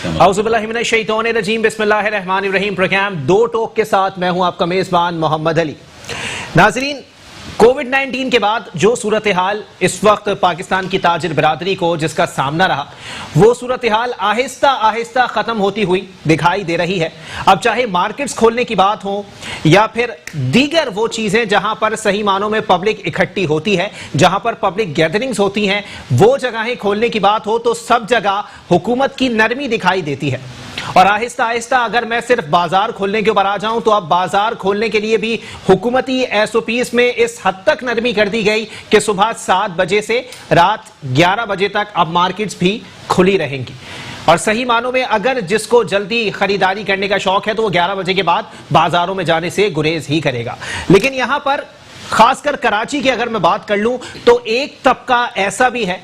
औज़ुबिल्लाहिमिनश्शैतानिर्रजीम बिस्मिल्लाहिर्रहमानिर्रहीम। प्रोग्राम दो टोक के साथ मैं हूं आपका मेजबान मोहम्मद अली। नाजरीन, कोविड-19 के बाद जो सूरत हाल इस वक्त पाकिस्तान की ताजिर बिरादरी को जिसका सामना रहा, वो सूरत हाल आहिस्ता आहिस्ता खत्म होती हुई दिखाई दे रही है। अब चाहे मार्केट्स खोलने की बात हो या फिर दीगर वो चीजें जहां पर सही मानों में पब्लिक इकट्ठी होती है, जहां पर पब्लिक गैदरिंग्स होती हैं, वो जगहें खोलने की बात हो तो सब जगह हुकूमत की नरमी दिखाई देती है। और आहिस्ता आहिस्ता अगर मैं सिर्फ बाजार खोलने के ऊपर आ जाऊं तो अब बाजार खोलने के लिए भी हुकूमती एसओपीज में इस हद तक नरमी कर दी गई कि सुबह 7 बजे से रात 11 बजे तक अब मार्केट्स भी खुली रहेंगी। और सही मानों में अगर जिसको जल्दी खरीदारी करने का शौक है तो वो 11 बजे के बाद बाजारों में जाने से गुरेज ही करेगा। लेकिन यहां पर खासकर कराची की अगर मैं बात कर लूं तो एक तबका ऐसा भी है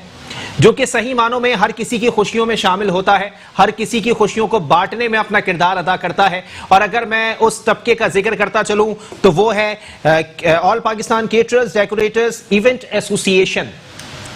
जो कि सही मानों में हर किसी की खुशियों में शामिल होता है, हर किसी की खुशियों को बांटने में अपना किरदार अदा करता है। और अगर मैं उस तबके का जिक्र करता चलूं तो वो है all Pakistan caterers decorators event association.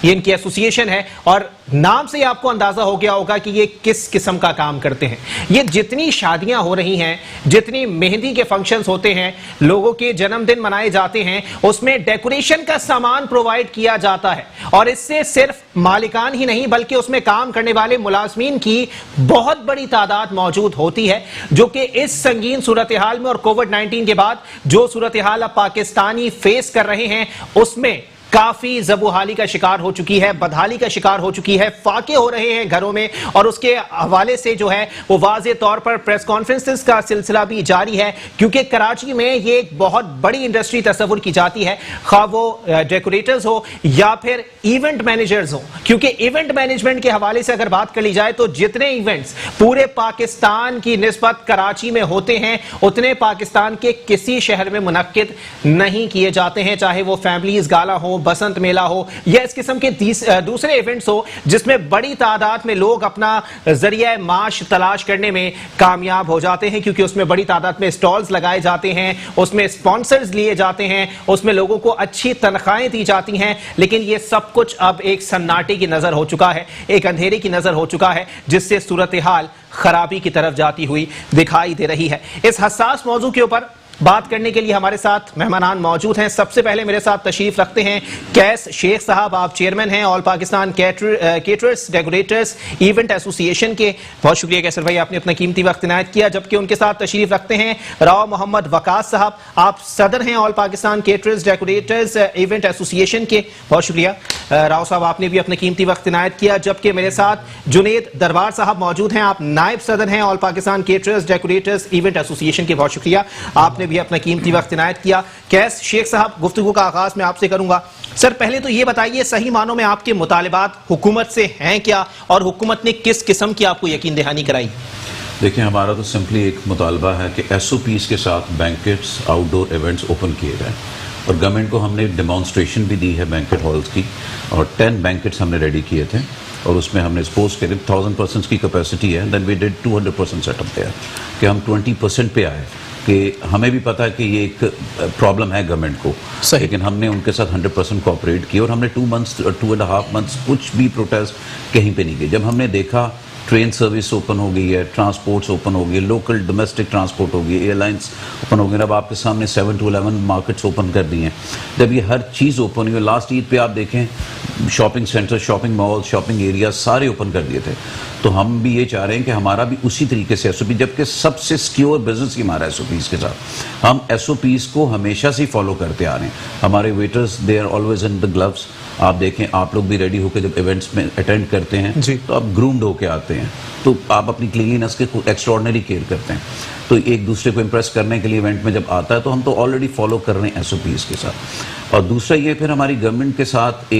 ये इनकी एसोसिएशन है और नाम से आपको अंदाजा हो गया होगा कि ये किस किस्म का काम करते हैं। ये जितनी शादियां हो रही हैं, जितनी मेहंदी के फंक्शंस होते हैं, लोगों के जन्मदिन मनाए जाते हैं, उसमें डेकोरेशन का सामान प्रोवाइड किया जाता है। और इससे सिर्फ मालिकान ही नहीं बल्कि उसमें काम करने वाले मुलाजमीन की बहुत बड़ी तादाद मौजूद होती है, जो कि इस संगीन सूरत हाल में और कोविड-19 के बाद जो सूरत हाल अब पाकिस्तानी फेस कर रहे हैं उसमें काफी जबूहाली का शिकार हो चुकी है, बदहाली का शिकार हो चुकी है, फाके हो रहे हैं घरों में। और उसके हवाले से जो है वो वाज़े तौर पर प्रेस कॉन्फ्रेंसेस का सिलसिला भी जारी है, क्योंकि कराची में ये एक बहुत बड़ी इंडस्ट्री तस्वुर की जाती है, खा वो डेकोरेटर्स हो या फिर इवेंट मैनेजर्स हो। क्योंकि इवेंट मैनेजमेंट के हवाले से अगर बात कर ली जाए तो जितने इवेंट्स पूरे पाकिस्तान की निस्बत कराची में होते हैं उतने पाकिस्तान के किसी शहर में मुनक्किद नहीं किए जाते हैं, चाहे वो फैमिलीज गाला हो, बसंत मेला हो या इस किस्म के दूसरे इवेंट्स हो जिसमें बड़ी तादाद में लोग अपना जरिया माश तलाश करने में कामयाब हो जाते हैं। क्योंकि उसमें बड़ी तादाद में स्टॉल्स लगाए जाते हैं, उसमें स्पॉन्सर्स लिए जाते हैं, उसमें लोगों को अच्छी तनख्वाहें दी जाती हैं। लेकिन ये सब कुछ अब एक सन्नाटे की नजर हो चुका है, एक अंधेरे की नजर हो चुका है, जिससे सूरत हाल खराबी की तरफ जाती हुई दिखाई दे रही है। इस हसास मौजू के ऊपर बात करने के लिए हमारे साथ मेहमानान मौजूद हैं। सबसे पहले मेरे साथ तशरीफ रखते हैं कैस शेख साहब। आप चेयरमैन हैं all Pakistan caterers decorators event association के। बहुत शुक्रिया कैसर भाई, आपने अपना कीमती वक्त इनायत किया। जबकि उनके साथ तशरीफ रखते हैं राव मोहम्मद वकास साहब। आप सदर हैं all Pakistan caterers decorators event association के। बहुत शुक्रिया राव साहब, आपने भी अपना कीमती वक्त इनायत किया। जबकि मेरे साथ जुनेद दरबार साहब मौजूद हैं। आप नायब सदर हैं all Pakistan caterers decorators event association के। बहुत शुक्रिया, आपने भी अपना कीमती वक्त इनायत किया। कैस शेख साहब, गुफ्तगू का आगाज मैं आपसे करूंगा। सर, पहले तो ये बताइए सही मानों में आपके मुतालिबात हुकूमत से हैं क्या और हुकूमत ने किस किस्म की आपको यकीन दहानी कराई? देखिए, हमारा तो सिंपली एक मुतालबा है कि एसओपीज के साथ बैंकेट्स आउटडोर इवेंट्स ओपन किए जाएं। और गवर्नमेंट को हमने डेमोन्स्ट्रेशन भी दी है बैंकेट हॉल्स की, और 10 बैंकेट्स हमने रेडी किए थे और उसमें हमने सपोज करीब 1000 पर्सन्स की कैपेसिटी है। Then we did 200% setup there कि हम 20% पे आए। कि हमें भी पता है कि ये एक प्रॉब्लम है गवर्नमेंट को, लेकिन हमने उनके साथ 100% कोऑपरेट किया और हमने 2.5 मंथ्स कुछ भी प्रोटेस्ट कहीं पे नहीं किए। जब हमने देखा ट्रेन सर्विस ओपन हो गई है, ट्रांसपोर्ट्स ओपन हो गई, लोकल डोमेस्टिक ट्रांसपोर्ट हो गई, एयरलाइंस ओपन हो गई, अब आपके सामने 7 to 11 मार्केट्स ओपन कर दी हैं। जब ये हर चीज़ ओपन हुई, लास्ट ईद पे आप देखें shopping centre, shopping mall, shopping area सारे ओपन कर दिए थे। तो हम भी ये चाह रहे हैं कि हमारा भी उसी तरीके से एसओपी, जबकि सबसे सिक्योर बिजनेस ही हमारा एसओपीज के साथ, हम एसओपीज को हमेशा से फॉलो करते आ रहे हैं। हमारे waiters they are always in the gloves. आप देखें, आप लोग भी रेडी होकर जब इवेंट्स में अटेंड करते हैं तो आप ग्रूम्ड होके आते हैं, तो आप अपनी क्लीनलीनेस के एक्स्ट्राऑर्डिनरी केयर करते हैं। तो एक दूसरे को इम्प्रेस करने के लिए इवेंट में जब आता है तो हम तो ऑलरेडी फॉलो कर रहे हैं एसओपीज के साथ। और दूसरा ये, फिर हमारी गवर्नमेंट के साथ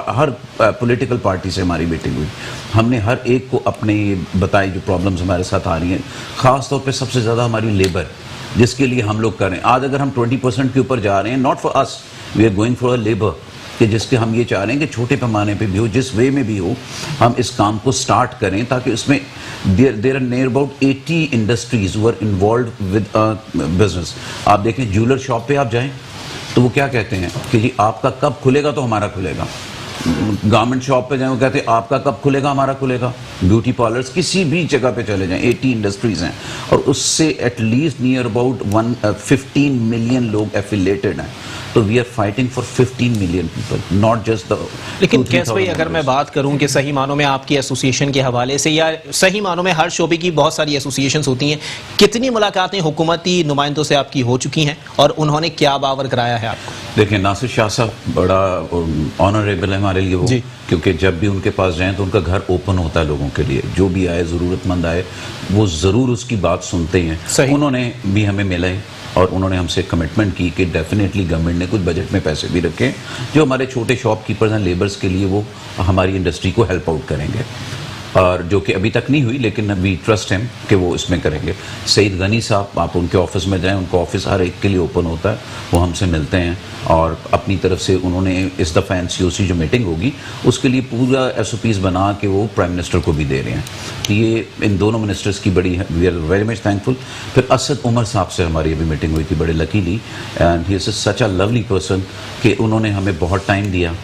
हर पॉलिटिकल पार्टी से हमारी मीटिंग हुई। हमने हर एक को अपने बताई जो प्रॉब्लम्स हमारे साथ आ रही हैं, ख़ास तौर पे सबसे ज़्यादा हमारी लेबर, जिसके लिए हम लोग कर रहे हैं। आज अगर हम 20% के ऊपर जा रहे हैं, not for us, we are going for a labour, कि जिसके हम ये चाह रहे हैं कि छोटे पैमाने पे भी हो, जिस वे में भी हो, हम इस काम को स्टार्ट करें, ताकि इसमें there are near about 80 industries were involve with business. आप देखें, ज्वेलर शॉप पे आप जाएं तो वो क्या कहते हैं कि जी आपका कब खुलेगा तो हमारा खुलेगा। गारमेंट शॉप पे जाएं, वो कहते हैं आपका कब खुलेगा, हमारा खुलेगा। ब्यूटी पार्लर्स किसी भी जगह पे चले जाएं, 80 इंडस्ट्रीज हैं और उससे एटलीस्ट नियर अबाउट 15 मिलियन लोग एफिलेटेड हैं। तो we are fighting for 15 million people, not just the. लेकिन कैस भाई, अगर मैं बात करूं कि सही मानों में आपकी एसोसिएशन के हवाले से या सही मानों में हर शोबे की बहुत सारी एसोसिएशंस होती हैं, कितनी मुलाकातें हुकूमती नुमाइंदों से आपकी हो चुकी हैं और उन्होंने क्या बावर कराया है आपको? देखिए, नासिर शाह साहब बड़ा ऑनरेबल है हमारे लिए वो, क्योंकि जब भी उनके पास जाएं तो उनका घर ओपन होता है लोगों के लिए, जो भी आए ज़रूरतमंद आए वो ज़रूर उसकी बात सुनते हैं। उन्होंने भी हमें मिले और उन्होंने हमसे कमिटमेंट की कि डेफिनेटली गवर्नमेंट ने कुछ बजट में पैसे भी रखे जो हमारे छोटे शॉपकीपर्स हैं, लेबर्स के लिए, वो हमारी इंडस्ट्री को हेल्प आउट करेंगे, और जो कि अभी तक नहीं हुई, लेकिन अभी ट्रस्ट है कि वो इसमें करेंगे। सईद गनी साहब, आप उनके ऑफिस में जाएं, उनका ऑफिस हर एक के लिए ओपन होता है, वो हमसे मिलते हैं और अपनी तरफ से उन्होंने इस दफ़ा NCOC जो मीटिंग होगी उसके लिए पूरा SOPs बना के वो प्राइम मिनिस्टर को भी दे रहे हैं। ये इन दोनों मिनिस्टर्स की बड़ी, we are very much thankful. फिर असद उमर साहब से हमारी अभी मीटिंग हुई थी, बड़े luckily, and he is such a lovely person कि उन्होंने हमें बहुत टाइम दिया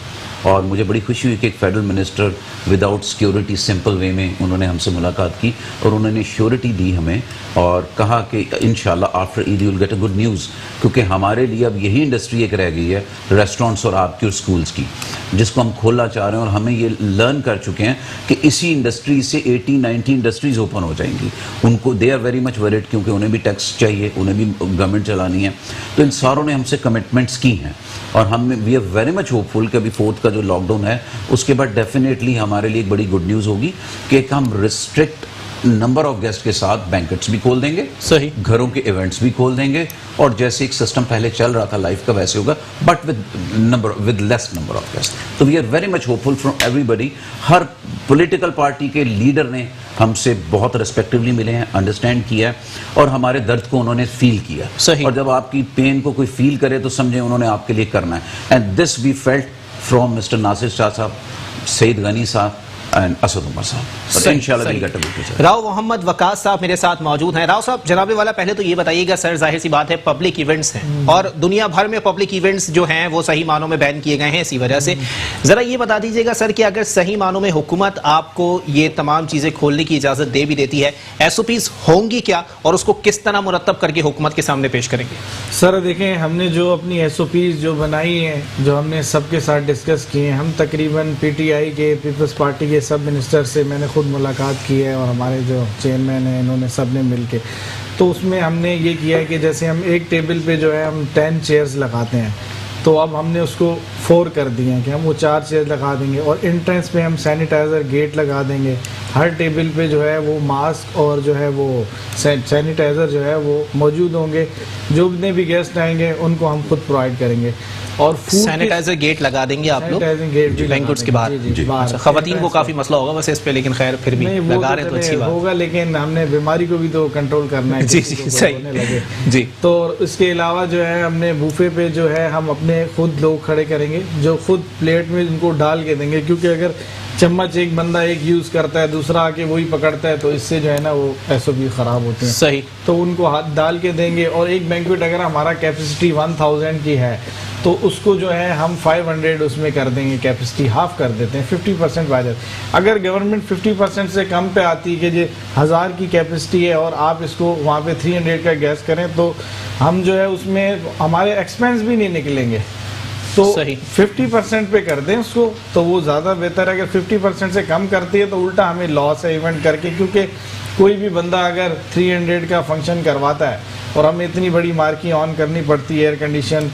और मुझे बड़ी खुशी हुई कि एक federal minister without security simple way में उन्होंने हमसे मुलाकात की और उन्होंने श्योरिटी दी हमें और कहा कि इंशाल्लाह after Eid you will get a good news, क्योंकि हमारे लिए अब यही इंडस्ट्री एक रह गई है रेस्टोरेंट्स और आपकी और स्कूल्स की, जिसको हम खोलना चाह रहे हैं। और हमें ये लर्न कर चुके हैं कि इसी इंडस्ट्री से 80-90 इंडस्ट्रीज ओपन हो जाएंगी। उनको they are very much worried, क्योंकि उन्हें भी टैक्स चाहिए, उन्हें भी गवर्नमेंट चलानी है। तो इन सारों ने हमसे कमिटमेंट्स की हैं और हम we are very much hopeful कि अभी 4th का जो लॉकडाउन है उसके बाद डेफिनेटली हमारे लिए एक बड़ी गुड न्यूज़ होगी कि हम रिस्ट्रिक्ट नंबर ऑफ गेस्ट के साथ बैंकेट्स भी खोल देंगे, सही, घरों के इवेंट्स भी खोल देंगे और जैसे एक सिस्टम पहले चल रहा था लाइफ का वैसे होगा, but with less number of guest. तो we are very much hopeful from everybody. हर पॉलिटिकल पार्टी के लीडर ने हमसे बहुत रिस्पेक्टिवली मिले हैं, अंडरस्टैंड किया और हमारे दर्द को उन्होंने फील किया। सही। और जब आपकी पेन को कोई फील करे तो समझे उन्होंने आपके लिए करना है। And this we felt from Mister Nasir Shah sahab, Saeed Ghani साहब एंड असद उमर साहब। इंशाल्लाह राव मोहम्मद वकास साहब मेरे साथ मौजूद हैं। राव साहब, जनाबे वाला पहले तो ये बताइएगा, सर जाहिर सी बात है पब्लिक इवेंट्स हैं और दुनिया भर में पब्लिक इवेंट्स जो हैं वो सही मानों में बैन किए गए हैं इसी वजह से। जरा ये बता दीजिएगा सर कि अगर सही मानों में हुकूमत आपको ये तमाम चीजें खोलने की इजाजत दे भी देती है, SOPs होंगी क्या और उसको किस तरह मुरतब करके हुकूमत के सामने पेश करेंगे? सर देखें, हमने जो अपनी SOPs जो बनाई हैं, जो हमने सबके साथ डिस्कस किए हैं, हम तकरीबन PTI के, पीपल्स पार्टी के सब मिनिस्टर से मैंने खुद मुलाकात की है और हमारे जो चेयरमैन हैं इन्होंने सब ने मिल के, तो उसमें हमने ये किया है कि जैसे हम एक टेबल पे जो है हम 10 चेयर्स लगाते हैं, तो अब हमने उसको 4 कर दिए हैं कि हम वो 4 चेयर लगा देंगे और एंट्रेंस पे हम सैनिटाइज़र गेट लगा देंगे। हर टेबल पे जो है वो मास्क और जो है वो सैनिटाइज़र जो है वो मौजूद होंगे। जो जितने भी गेस्ट आएंगे उनको हम खुद प्रोवाइड करेंगे और सैनिटाइजर गेट लगा देंगे आप लोग बैंक्वेट्स के बाहर। खवातीन को काफी मसला होगा वैसे इस पे, लेकिन खैर फिर भी लगा रहे तो अच्छी बात होगा, लेकिन हमने बीमारी को भी तो कंट्रोल करना है। जी जी सही जी। तो इसके अलावा जो है हमने बूफे पे जो है हम अपने खुद लोग खड़े करेंगे जो खुद प्लेट में उनको डाल के देंगे, क्योंकि अगर चम्मच एक बंदा एक यूज़ करता है दूसरा आके वही पकड़ता है तो इससे जो है ना वो SOP ख़राब होते हैं। सही। तो उनको हाथ डाल के देंगे और एक बैंक्वेट अगर हमारा कैपेसिटी 1000 की है तो उसको जो है हम 500 उसमें कर देंगे, कैपेसिटी हाफ कर देते हैं, 50% वाजब। अगर गवर्नमेंट 50% से कम पे आती है कि 1000 की कैपेसिटी है और आप इसको वहाँ पे 300 का गैस करें तो हम जो है उसमें हमारे एक्सपेंस भी नहीं निकलेंगे, तो 50% पे कर दें उसको तो वो ज़्यादा बेहतर है। अगर 50% से कम करती है तो उल्टा हमें लॉस है इवेंट करके, क्योंकि कोई भी बंदा अगर 300 का फंक्शन करवाता है और हमें इतनी बड़ी मार्किंग ऑन करनी पड़ती है, एयर कंडीशन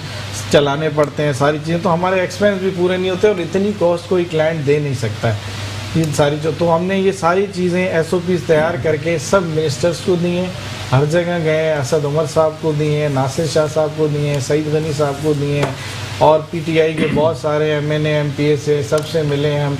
चलाने पड़ते हैं, सारी चीज़ें, तो हमारे एक्सपेंस भी पूरे नहीं होते और इतनी कॉस्ट कोई क्लाइंट दे नहीं सकता है ये सारी तो हमने ये सारी चीज़ें SOPs तैयार करके सब मिनिस्टर्स को दी हैं, हर जगह गए, असद उमर साहब को दिए हैं, नासिर शाह साहब को दिए हैं, सईद गनी साहब को दिए हैं और PTI के बहुत सारे MNA MPA से सबसे मिले हैं हम,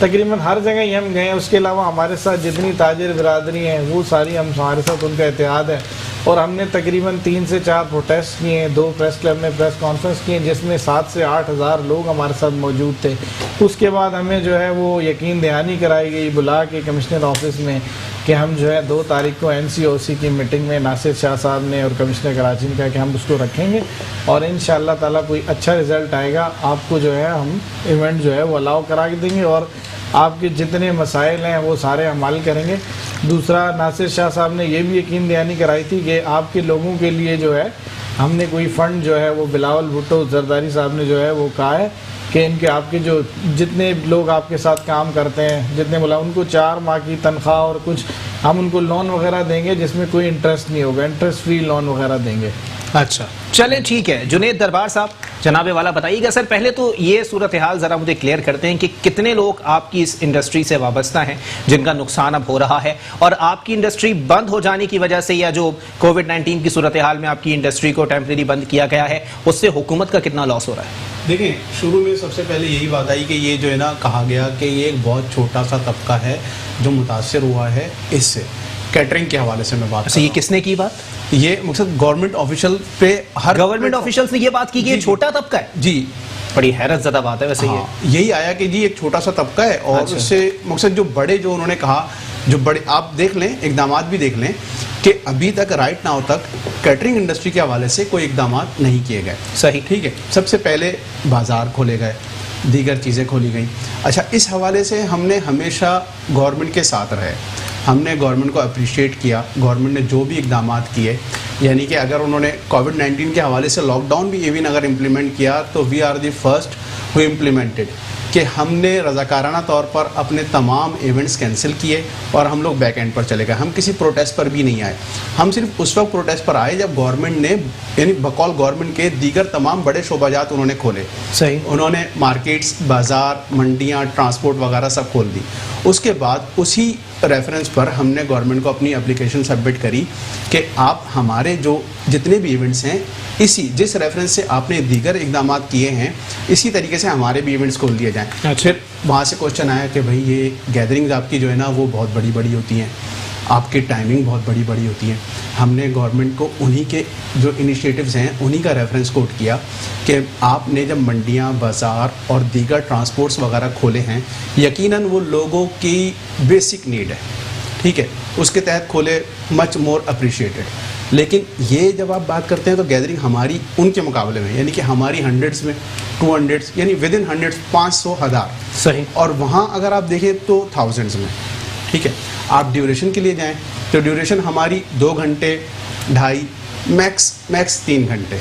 तकरीबन हर जगह ही हम गए हैं। उसके अलावा हमारे साथ जितनी ताजिर बिरादरी हैं वो सारी हम हमारे साथ उनका इत्तेहाद है और हमने तकरीबन 3 से 4 प्रोटेस्ट किए हैं, 2 प्रेस क्लब में प्रेस कॉन्फ्रेंस किए जिसमें 7 से 8 हज़ार लोग हमारे साथ मौजूद थे। उसके बाद हमें जो है वो यकीन दहानी कराई गई बुला के कमिश्नर ऑफिस में कि हम जो है 2 तारीख को NCOC की मीटिंग में नासिर शाह साहब ने और कमिश्नर कराची ने कहा कि हम उसको रखेंगे और इंशाअल्लाह ताला कोई अच्छा रिजल्ट आएगा, आपको जो है हम इवेंट जो है वो अलाउ करा के देंगे और आपके जितने मसाइल हैं वो सारे हम हल करेंगे। दूसरा, नासिर शाह साहब ने ये भी यकीन दहानी कराई थी कि आपके लोगों के लिए जो है हमने कोई फ़ंड जो है वो बिलावल भुट्टो जरदारी साहब ने जो है वो कहा है कि इनके आपके जो जितने लोग आपके साथ काम करते हैं, जितने बोला उनको 4 माह की तनख्वाह और कुछ हम उनको लोन वगैरह देंगे जिसमें कोई इंटरेस्ट नहीं होगा, इंटरेस्ट फ्री लोन वगैरह देंगे। अच्छा, चलें ठीक है। जुनेद दरबार साहब, जनाबे वाला बताइएगा। सर पहले तो ये सूरत हाल ज़रा मुझे क्लियर करते हैं कि कितने लोग आपकी इस इंडस्ट्री से वाबस्ता हैं जिनका नुकसान अब हो रहा है, और आपकी इंडस्ट्री बंद हो जाने की वजह से या जो कोविड-19 की सूरत हाल में आपकी इंडस्ट्री को टेम्परेरी बंद किया गया है उससे हुकूमत का कितना लॉस हो रहा है? देखिए, शुरू में सबसे पहले यही बात आई कि ये जो है ना, कहा गया कि ये एक बहुत छोटा सा तबका है जो मुतासर हुआ है इससे, कैटरिंग के हवाले से मैं बात कर रहा ये हूं। किसने की बात? ये मकसद गवर्नमेंट ऑफिशियल पे हर गवर्नमेंट ऑफिशियल्स ने ये बात की कि ये जी, छोटा तबका है? जी, बड़ी हैरत ज़दा बात है वैसे। हाँ, यही आया कि जी एक छोटा सा तबका है और अच्छा। उससे मकसद जो बड़े, जो उन्होंने कहा, जो बड़े आप देख लें, इकदामात भी देख लें कि अभी तक राइट नाउ तक कैटरिंग इंडस्ट्री के हवाले से कोई इकदामात नहीं किए गए। सही, ठीक है। सबसे पहले बाजार खोले गए, दीगर चीज़ें खोली गई। अच्छा, इस हवाले से हमने हमेशा गवर्नमेंट के साथ रहे, हमने गवर्नमेंट को अप्रिशिएट किया। गवर्नमेंट ने जो भी इकदामात किए, यानी कि अगर उन्होंने कोविड-19 के हवाले से लॉकडाउन भी इवन अगर इम्प्लीमेंट किया तो we are the first who implemented, कि हमने रज़ाकाराना तौर पर अपने तमाम इवेंट्स कैंसिल किए और हम लोग बैक एंड पर चले गए। हम किसी प्रोटेस्ट पर भी नहीं आए, हम सिर्फ उस वक्त प्रोटेस्ट पर आए जब गवर्नमेंट ने, यानी बकौल गवर्नमेंट के दीगर तमाम बड़े शोबाजात उन्होंने खोले। सही, उन्होंने मार्केट्स, बाज़ार, मंडियाँ, ट्रांसपोर्ट वगैरह सब खोल दी। उसके बाद उसी रेफरेंस पर हमने गवर्नमेंट को अपनी एप्लीकेशन सबमिट करी कि आप हमारे जो जितने भी इवेंट्स हैं, इसी जिस रेफरेंस से आपने दीगर इकदाम किए हैं, इसी तरीके से हमारे भी इवेंट्स खोल दिए जाएँ। अच्छा। फिर वहाँ से क्वेश्चन आया कि भाई ये गैदरिंग्स आपकी जो है ना वो बहुत बड़ी बड़ी होती हैं, आपकी टाइमिंग बहुत बड़ी बड़ी होती है। हमने गवर्नमेंट को उन्हीं के जो इनिशिएटिव्स हैं उन्हीं का रेफरेंस कोट किया कि आपने जब मंडियाँ, बाज़ार और दीगर ट्रांसपोर्ट्स वगैरह खोले हैं, यकीनन वो लोगों की बेसिक नीड है, ठीक है, उसके तहत खोले, मच मोर अप्रिशिएटेड। लेकिन ये जब आप बात करते हैं तो गैदरिंग हमारी उनके मुकाबले में, यानी कि हमारी हंड्रेड्स में, 200, यानी विद इन हंड्रेड्स, 500, 1000, सही, और वहाँ अगर आप देखें तो थाउजेंड्स में। ठीक है, आप ड्यूरेशन के लिए जाएं तो ड्यूरेशन हमारी 2 घंटे, 2.5, मैक्स 3 घंटे।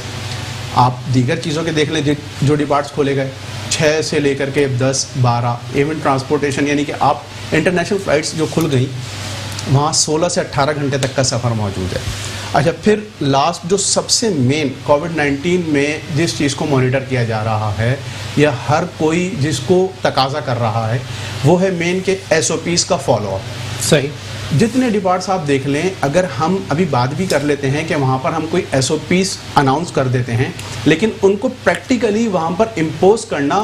आप दीगर चीज़ों के देख लें जो डिपार्ट्स खोले गए, 6 से लेकर के 10, 12, इवन ट्रांसपोर्टेशन, यानी कि आप इंटरनेशनल फ़्लाइट्स जो खुल गई वहाँ 16 से 18 घंटे तक का सफ़र मौजूद है। अच्छा, फिर लास्ट जो सबसे मेन कोविड-19 में जिस चीज़ को मॉनिटर किया जा रहा है या हर कोई जिसको तकाजा कर रहा है, वो है मेन के SOPs का फॉलोअप। सही, जितने डिपार्ट्स आप देख लें, अगर हम अभी बात भी कर लेते हैं कि वहाँ पर हम कोई SOPs अनाउंस कर देते हैं, लेकिन उनको प्रैक्टिकली वहाँ पर इम्पोज करना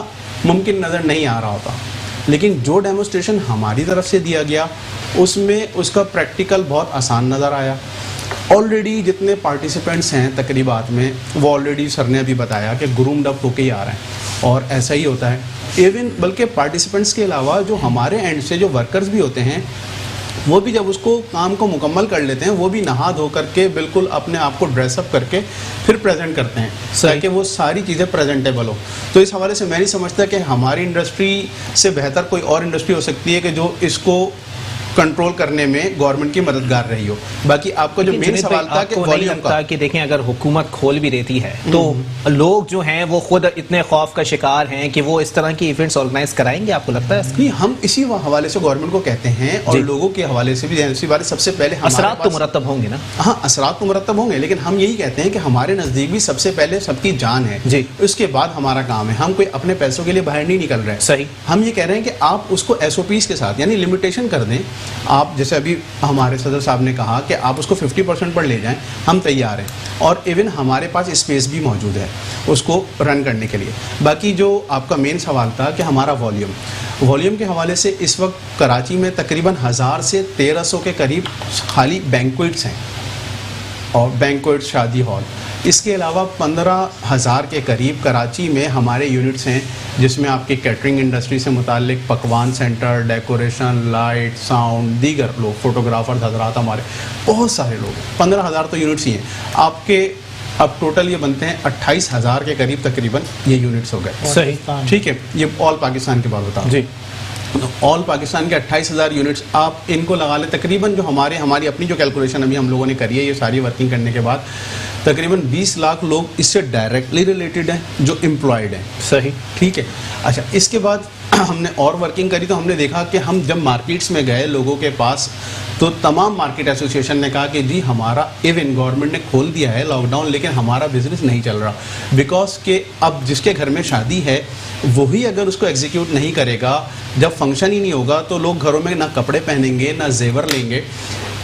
मुमकिन नज़र नहीं आ रहा होता। लेकिन जो डेमोस्ट्रेशन हमारी तरफ से दिया गया उसमें उसका प्रैक्टिकल बहुत आसान नज़र आया। ऑलरेडी जितने पार्टिसिपेंट्स हैं तकरीबात में, वो ऑलरेडी सर ने अभी बताया कि ग्रूम्ड अप होके ही आ रहे हैं, और ऐसा ही होता है। इवन बल्कि पार्टिसिपेंट्स के अलावा जो हमारे एंड से जो वर्कर्स भी होते हैं, वो भी जब उसको काम को मुकम्मल कर लेते हैं, वो भी नहा धो करके बिल्कुल अपने आप को ड्रेसअप करके फिर प्रेजेंट करते हैं ताकि वो सारी चीज़ें प्रेजेंटेबल हो। तो इस हवाले से मैं नहीं समझता कि हमारी इंडस्ट्री से बेहतर कोई और इंडस्ट्री हो सकती है कि जो इसको कंट्रोल करने में गवर्नमेंट की मददगार रही हो। बाकी आपको जो मेन सवाल था कि वॉल्यूम का, कि देखें अगर हुकूमत खोल भी देती है तो लोग जो हैं वो खुद इतने खौफ का शिकार हैं कि वो इस तरह की इवेंट्स ऑर्गेनाइज कराएंगे, आपको लगता है? नहीं, हम इसी हवाले से गवर्नमेंट को कहते हैं और लोगों के हवाले से भी सबसे पहले असरात तो मुरतब होंगे ना। हाँ, असरात तो मुरतब होंगे, लेकिन हम यही कहते हैं कि हमारे नज़दीक भी सबसे पहले सबकी जान है जी, उसके बाद हमारा काम है। हम कोई अपने पैसों के लिए बाहर नहीं निकल रहे हैं। सही, हम ये कह रहे हैं कि आप उसको SOPs के साथ, यानी लिमिटेशन कर दें। आप जैसे अभी हमारे सदर साहब ने कहा कि आप उसको 50% पर ले जाएं, हम तैयार हैं, और इवन हमारे पास स्पेस भी मौजूद है उसको रन करने के लिए। बाकी जो आपका मेन सवाल था कि हमारा वॉल्यूम के हवाले से, इस वक्त कराची में तकरीबन 1000 से 1300 के करीब खाली बैंक्वेट्स हैं, और बैंक्वेट्स, शादी हॉल। इसके अलावा 15,000 के करीब कराची में हमारे यूनिट्स हैं, जिसमें आपकी कैटरिंग इंडस्ट्री से मुतालिक पकवान सेंटर, डेकोरेशन, लाइट, साउंड, दीगर लोग, फोटोग्राफर हजरात, हमारे बहुत सारे लोग, 15,000 तो यूनिट्स ही हैं आपके। अब टोटल ये बनते हैं 28,000 के करीब तकरीबन ये यूनिट्स हो गए। सही, ठीक है, ये ऑल पाकिस्तान की बात बताऊँ जी। ऑल पाकिस्तान के 28,000 यूनिट्स आप इनको लगा लें, तकरीबन जो हमारी अपनी जो कैलकुलेशन अभी हम लोगों ने करी है ये सारी वर्किंग करने के बाद, तकरीबन 20 लाख लोग इससे डायरेक्टली रिलेटेड हैं जो एम्प्लॉयड हैं। सही, ठीक है। अच्छा, इसके बाद हमने और वर्किंग करी तो हमने देखा कि हम जब मार्केट्स में गए लोगों के पास, तो तमाम मार्केट एसोसिएशन ने कहा कि जी हमारा इवन गवर्नमेंट ने खोल दिया है लॉकडाउन, लेकिन हमारा बिजनेस नहीं चल रहा, बिकॉज के अब जिसके घर में शादी है वही अगर उसको एग्जीक्यूट नहीं करेगा, जब फंक्शन ही नहीं होगा तो लोग घरों में ना कपड़े पहनेंगे ना जेवर लेंगे।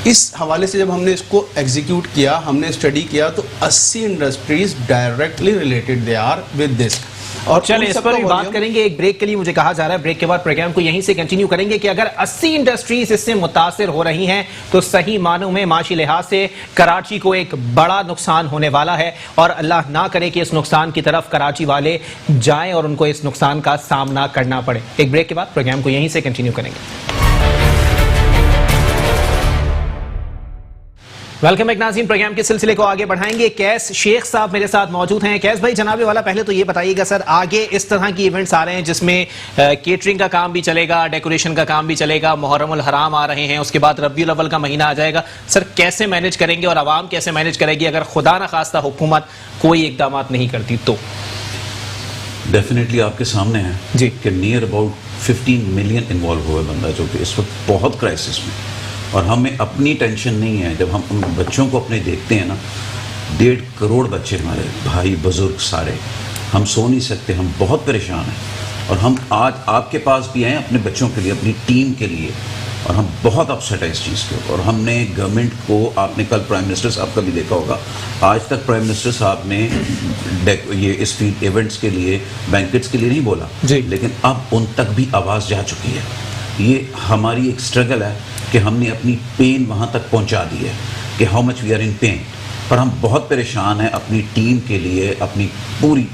इस हवाले से जब हमने इसको एग्जीक्यूट किया, हमने स्टडी किया, तो 80 industries directly related they are with this. और चले इस पर भी बात करेंगे, एक ब्रेक के लिए मुझे कहा जा रहा है, ब्रेक के बाद प्रोग्राम को यहीं से कंटिन्यू करेंगे कि अगर 80 इंडस्ट्रीज इससे मुतासिर हो रही हैं तो सही मानों में माशी लिहाज से कराची को एक बड़ा नुकसान होने वाला है, और अल्लाह ना करे कि इस नुकसान की तरफ कराची वाले जाएं और उनको इस नुकसान का सामना करना पड़े। एक ब्रेक के बाद प्रोग्राम को यहीं से कंटिन्यू करेंगे। वेलकम एक नाज़रीन, प्रोग्राम के सिलसिले को आगे बढ़ाएंगे। कैस शेख साहब मेरे साथ मौजूद हैं। कैस भाई, जनाबे वाला, पहले तो ये बताइएगा सर, आगे इस तरह की इवेंट्स आ रहे हैं जिसमें केटरिंग का काम भी चलेगा, डेकोरेशन का काम भी चलेगा, मुहर्रमुल हराम आ रहे हैं, उसके बाद रबीउल अव्वल का महीना आ जाएगा, सर कैसे मैनेज करेंगे और आवाम कैसे मैनेज करेगी अगर खुदा न खास्ता हुकूमत कोई इकदाम नहीं करती तो? डेफिनेटली आपके सामने है जी कि नियर अबाउट 15 मिलियन इन्वॉल्व हुआ बंदा जो कि इस वक्त बहुत क्राइसिस में, और हमें अपनी टेंशन नहीं है। जब हम उन बच्चों को अपने देखते हैं ना, 1.5 करोड़ बच्चे हमारे भाई बुजुर्ग सारे, हम सो नहीं सकते, हम बहुत परेशान हैं, और हम आज आपके पास भी आए अपने बच्चों के लिए, अपनी टीम के लिए, और हम बहुत अपसेट है इस चीज़ के। और हमने गवर्नमेंट को, आपने कल प्राइम मिनिस्टर साहब का भी देखा होगा, आज तक प्राइम मिनिस्टर साहब ने ये इस फील्ड इवेंट्स के लिए, बैंकेट्स के लिए नहीं बोला जी, लेकिन अब उन तक भी आवाज़ जा चुकी है। ये हमारी एक स्ट्रगल है कि हमने अपनी पेन वहाँ तक पहुँचा दी है कि how much we are in pain, पर हम बहुत परेशान हैं अपनी टीम के लिए, अपनी पूरी,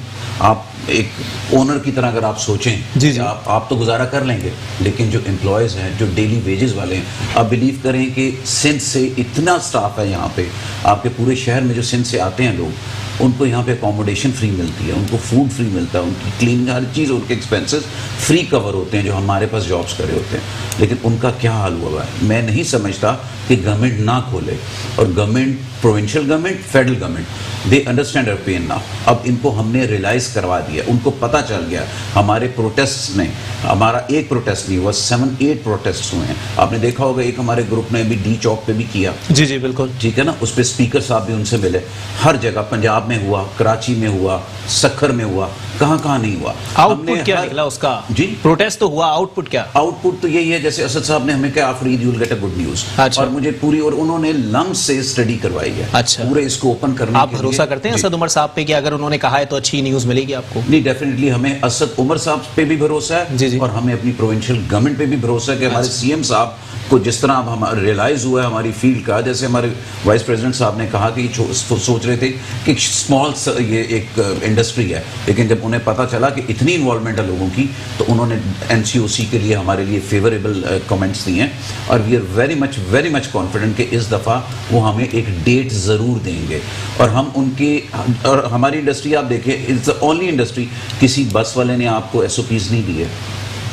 आप एक ओनर की तरह अगर आप सोचें जी जी, आप तो गुजारा कर लेंगे, लेकिन जो एम्प्लॉयज़ हैं, जो डेली वेजेस वाले हैं, आप बिलीव करें कि सिंध से इतना स्टाफ है यहाँ पे, आपके पूरे शहर में जो सिंध से आते हैं लोग, उनको यहाँ पे अकोमोडेशन फ्री मिलती है, उनको फूड फ्री मिलता है, उनकी क्लीनिंग, हर चीज़, उनके एक्सपेंसेस फ्री कवर होते हैं जो हमारे पास जॉब्स करे होते हैं। लेकिन उनका क्या हाल हुआ है, मैं नहीं समझता कि गवर्नमेंट ना खोले, और government, provincial government, federal government, they understand our pain now. अब इनको हमने रियलाइज़ करवा दिया, उनको पता चल गया। हमारे प्रोटेस्ट ने, हमारा एक प्रोटेस्ट नहीं हुआ, 7-8 प्रोटेस्ट हुए हैं। आपने देखा होगा, एक हमारे ग्रुप ने अभी डी चौक पे भी किया, जी जी बिल्कुल, ठीक है ना, उस पर स्पीकर साहब भी उनसे मिले। हर जगह, पंजाब में हुआ, कराची में हुआ, सखर में हुआ, कहाँ कहाँ नहीं हुआ। आउटपुट क्या निकला उसका? जी, प्रोटेस्ट तो हुआ, आउटपुट क्या? आउटपुट तो यही है, जैसे असद साहब ने हमें कहा after Eid you will get a good news, अच्छा, और मुझे पूरी, और उन्होंने लम्ब से स्टडी करवाई है, अच्छा, पूरे इसको ओपन करने आप के भरोसा लिए। करते हैं असद उमर साहब पे कि अगर उन्होंने कहा है तो अच्छी न्यूज़ मिलेगी आपको? नहीं, डेफिनेटली हमें असद उमर साहब पे भी भरोसा है, जी जी, और हमें अपनी प्रोविंशियल गवर्नमेंट पे भी भरोसा है कि हमारे सीएम साहब को जिस तरह अब हमारा रियलाइज़ हुआ है हमारी फील्ड का, जैसे हमारे वाइस प्रेसिडेंट साहब ने कहा कि सोच रहे थे कि स्मॉल ये एक इंडस्ट्री है, लेकिन जब उन्हें पता चला कि इतनी इन्वॉल्वमेंट है लोगों की, तो उन्होंने एनसीओसी के लिए हमारे लिए फेवरेबल कमेंट्स दिए हैं, और we are very much confident कि इस दफ़ा वो हमें एक डेट ज़रूर देंगे। और हम उनके, और हमारी इंडस्ट्री आप देखें, इट्स द ओनली इंडस्ट्री, किसी बस वाले ने आपको SOPs नहीं दिए,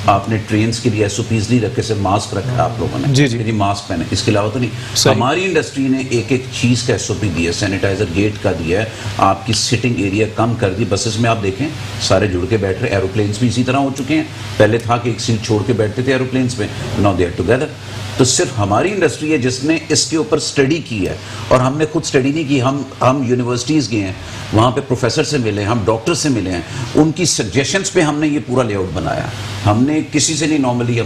आपने ट्रेन्स के लिए SOPs नहीं रखे, सिर्फ मास्क रखा है आप लोगों ने, जी जी, मास्क पहने, इसके अलावा तो नहीं। हमारी इंडस्ट्री ने एक एक चीज़ का SOP दिया, सैनिटाइजर गेट का दिया है, आपकी सिटिंग एरिया कम कर दी, बसेस में आप देखें सारे जुड़ के बैठ रहे, एरोप्लेन्स भी इसी तरह हो चुके हैं, पहले था कि एक सीट छोड़ के बैठते थे एरोप्लेन्स में, नाउ दे आर टुगेदर। तो सिर्फ हमारी इंडस्ट्री है जिसने इसके ऊपर स्टडी की है, और हमने खुद स्टडी नहीं की, हम यूनिवर्सिटीज़ गए हैं, वहाँ पे प्रोफेसर से मिले, हम डॉक्टर से मिले हैं, उनकी सजेशंस पे हमने ये पूरा लेआउट बनाया। हमने किसी से नहीं नॉर्मली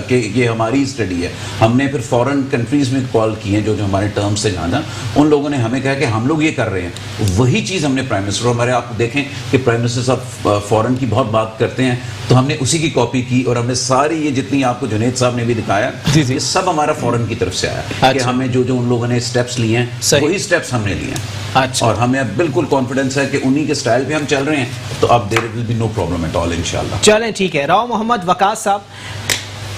कि ये हमारी स्टडी है, हमने फिर फॉरेन कंट्रीज़ में कॉल किए हैं जो हमारे टर्म्स से जाना, उन लोगों ने हमें कहा कि हम लोग ये कर रहे हैं, वही चीज़ हमने प्राइम मिनिस्टर, हमारे आप देखें कि प्राइम मिनिस्टर साहब फॉरेन की बहुत बात करते हैं, तो हमने उसी की कॉपी की और हमने सारी ये जितनी आपको जुनेद साहब ने भी दिखाया, जी, जी। ये सब हमारा फॉरेन की तरफ से आया कि अच्छा। हमें जो जो उन लोगों ने स्टेप्स लिए हैं सही। वही स्टेप्स हमने लिए हैं। अच्छा। और हमें अब बिल्कुल कॉन्फिडेंस है कि उन्हीं के स्टाइल पे हम चल रहे हैं, तो अब there will be no problem at all इंशाल्लाह। चलें ठीक है। राव मोहम्मद वकास साहब,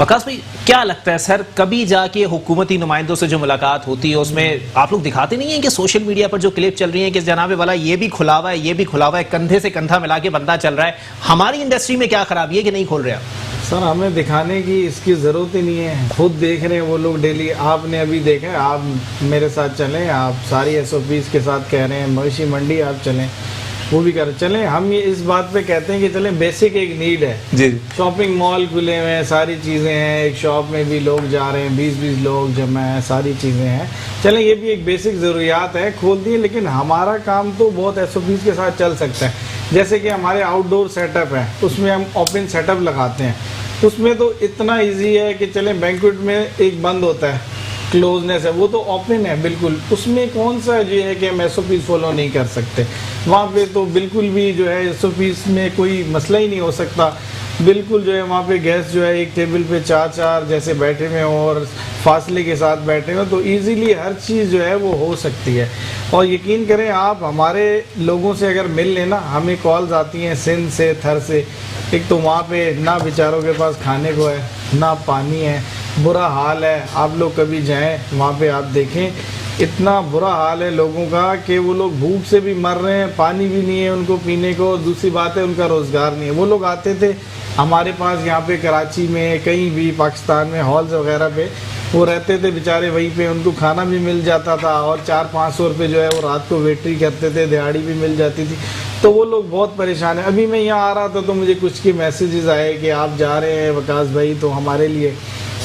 वकास भाई क्या लगता है सर, कभी जाके हुकूमती नुमाइंदों से जो मुलाकात होती है उसमें आप लोग दिखाते नहीं हैं कि सोशल मीडिया पर जो क्लिप चल रही है कि जनाबे वाला ये भी खुला हुआ है, ये भी खुला हुआ है, कंधे से कंधा मिला के बंदा चल रहा है, हमारी इंडस्ट्री में क्या खराबी है कि नहीं खोल रहे आप? सर हमें दिखाने की इसकी ज़रूरत ही नहीं है, खुद देख रहे हैं वो लोग डेली। आपने अभी देखा है, आप मेरे साथ चलें, आप सारी SOPs के साथ कह रहे हैं, मवेशी मंडी आप चलें, वो भी कर चलें। हम ये इस बात पे कहते हैं कि चलें, बेसिक एक नीड है जी। शॉपिंग मॉल खुले हुए हैं, सारी चीज़ें हैं, एक शॉप में भी लोग जा रहे हैं, 20-20 लोग जमा हैं, सारी चीज़ें हैं, चलें ये भी एक बेसिक ज़रूरियात है, खोल दिए। लेकिन हमारा काम तो बहुत SOPs के साथ चल सकता है। जैसे कि हमारे आउटडोर सेटअप है, उसमें हम ओपन सेटअप लगाते हैं, उसमें तो इतना ईजी है कि चलें बैंक्वेट में एक बंद होता है, क्लोजनेस है, वो तो ओपन है बिल्कुल, उसमें कौन सा ये है कि हम SOPs फॉलो नहीं कर सकते। वहाँ पे तो बिल्कुल भी जो है SOPs में कोई मसला ही नहीं हो सकता, बिल्कुल जो है वहाँ पे गेस्ट जो है एक टेबल पे 4-4 जैसे बैठे हुए हों और फासले के साथ बैठे हुए, तो इजीली हर चीज़ जो है वो हो सकती है। और यकीन करें आप, हमारे लोगों से अगर मिल लेना, हमें कॉल्स आती हैं सिंध से, थर से, एक तो वहाँ पे ना बेचारों के पास खाने को है, ना पानी है, बुरा हाल है। आप लोग कभी जाएं वहाँ पे, आप देखें इतना बुरा हाल है लोगों का कि वो लोग भूख से भी मर रहे हैं, पानी भी नहीं है उनको पीने को, दूसरी बात है उनका रोज़गार नहीं है। वो लोग आते थे हमारे पास यहाँ पे कराची में, कहीं भी पाकिस्तान में हॉल्स वगैरह पे वो रहते थे बेचारे, वहीं पे उनको खाना भी मिल जाता था और 400-500 रुपये जो है वो रात को वेटरी करते थे, दिहाड़ी भी मिल जाती थी, तो वो लोग बहुत परेशान है। अभी मैं यहाँ आ रहा था तो मुझे कुछ के मैसेजेस आए कि आप जा रहे हैं वकास भाई, तो हमारे लिए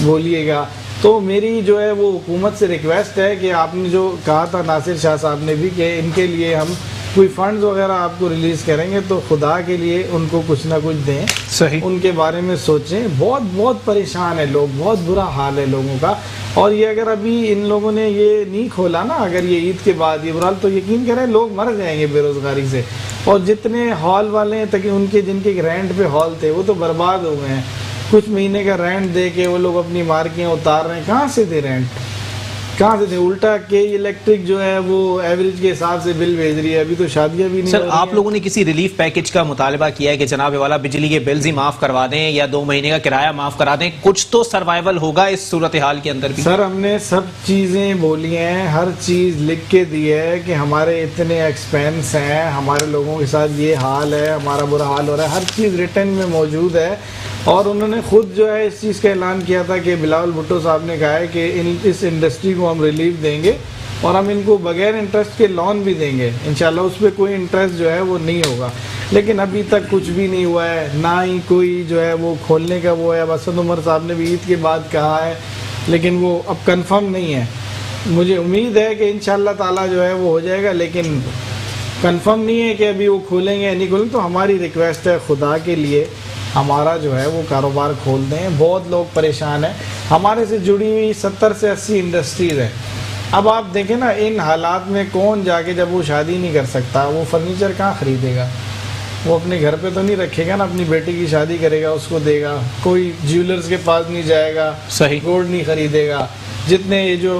बोलिएगा। तो मेरी जो है वो हुकूमत से रिक्वेस्ट है कि आपने जो कहा था नासिर शाह साहब ने भी कि इनके लिए हम कोई फंड्स वगैरह आपको रिलीज़ करेंगे, तो खुदा के लिए उनको कुछ ना कुछ दें, सही, उनके बारे में सोचें। बहुत बहुत परेशान है लोग, बहुत बुरा हाल है लोगों का। और ये अगर अभी इन लोगों ने ये नहीं खोला ना, अगर ये ईद के बाद ये बुरा, तो यकीन करें लोग मर जाएंगे बेरोज़गारी से। और जितने हॉल वाले हैं, ताकि उनके जिनके रेंट पे हॉल थे वो तो बर्बाद हो गए हैं। कुछ महीने का रेंट दे के वो लोग अपनी मार्कियाँ उतार रहे हैं, कहाँ से दे रेंट, कहाँ से थे? उल्टा के इलेक्ट्रिक जो है वो एवरेज के हिसाब से बिल भेज रही है। अभी तो शादियां भी नहीं सर हो रही आप हैं। लोगों ने किसी रिलीफ पैकेज का मुतालबा किया है कि जनाब वाला बिजली के बिल्स ही माफ करवा दें या 2 महीने का किराया माफ करा दें? कुछ तो सर्वाइवल होगा इस सूरत हाल के अंदर भी। सर हमने सब चीज़ें बोली हैं, हर चीज़ लिख के दी है कि हमारे इतने एक्सपेंस हैं, हमारे लोगों के साथ ये हाल है, हमारा बुरा हाल हो रहा है, हर चीज़ रिटर्न में मौजूद है। और उन्होंने खुद जो है इस चीज़ का ऐलान किया था कि बिलावल भुट्टो साहब ने कहा है कि इस इंडस्ट्री को हम रिलीफ देंगे और हम इनको बगैर इंटरेस्ट के लोन भी देंगे इंशाल्लाह, उस पर कोई इंटरेस्ट जो है वो नहीं होगा। लेकिन अभी तक कुछ भी नहीं हुआ है, ना ही कोई जो है वो खोलने का वो है। असद उमर साहब ने भी ईद के बाद कहा है, लेकिन वो अब कंफर्म नहीं है। मुझे उम्मीद है कि इंशाल्लाह ताला जो है वो हो जाएगा, लेकिन कंफर्म नहीं है कि अभी वो खोलेंगे या नहीं खोलेंगे। तो हमारी रिक्वेस्ट है खुदा के लिए हमारा जो है वो कारोबार खोल दें। बहुत लोग परेशान हैं, हमारे से जुड़ी हुई 70 से 80 इंडस्ट्रीज़ हैं। अब आप देखें ना, इन हालात में कौन जाके, जब वो शादी नहीं कर सकता, वो फर्नीचर कहाँ ख़रीदेगा? वो अपने घर पे तो नहीं रखेगा ना, अपनी बेटी की शादी करेगा उसको देगा। कोई ज्वेलर्स के पास नहीं जाएगा, सही, गोल्ड नहीं ख़रीदेगा। जितने ये जो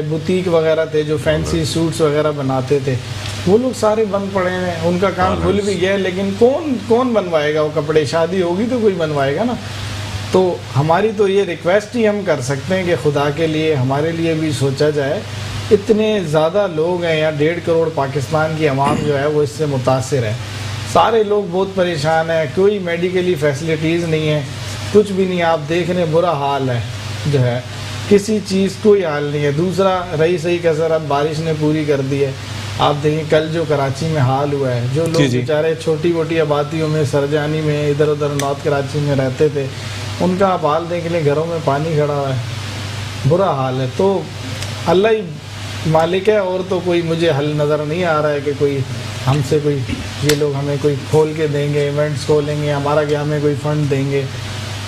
बुटीक वगैरह थे जो फैंसी सूट्स वगैरह बनाते थे, वो लोग सारे बंद पड़े हैं, उनका काम खुल भी गया है, लेकिन कौन बनवाएगा वो कपड़े? शादी होगी तो कोई बनवाएगा ना। तो हमारी तो ये रिक्वेस्ट ही हम कर सकते हैं कि खुदा के लिए हमारे लिए भी सोचा जाए। इतने ज़्यादा लोग हैं यहाँ, 1.5 करोड़ पाकिस्तान की आवाम जो है वो इससे मुतासिर है। सारे लोग बहुत परेशान हैं, कोई मेडिकली फैसिलिटीज़ नहीं है, कुछ भी नहीं। आप देख रहे हैं बुरा हाल है जो है, किसी चीज़ कोई हाल नहीं है। दूसरा रही सही कसर अब बारिश ने पूरी कर दी है। आप देखिए कल जो कराची में हाल हुआ है, जो लोग बेचारे छोटी मोटी आबादियों में, सरजानी में, इधर उधर नॉर्थ कराची में रहते थे, उनका आप हाल देख लें, घरों में पानी खड़ा हुआ है, बुरा हाल है। तो अल्लाह ही मालिक है, और तो कोई मुझे हल नज़र नहीं आ रहा है कि कोई हमसे कोई ये लोग हमें कोई खोल के देंगे, इवेंट्स खोलेंगे हमारा, कि हमें कोई फंड देंगे।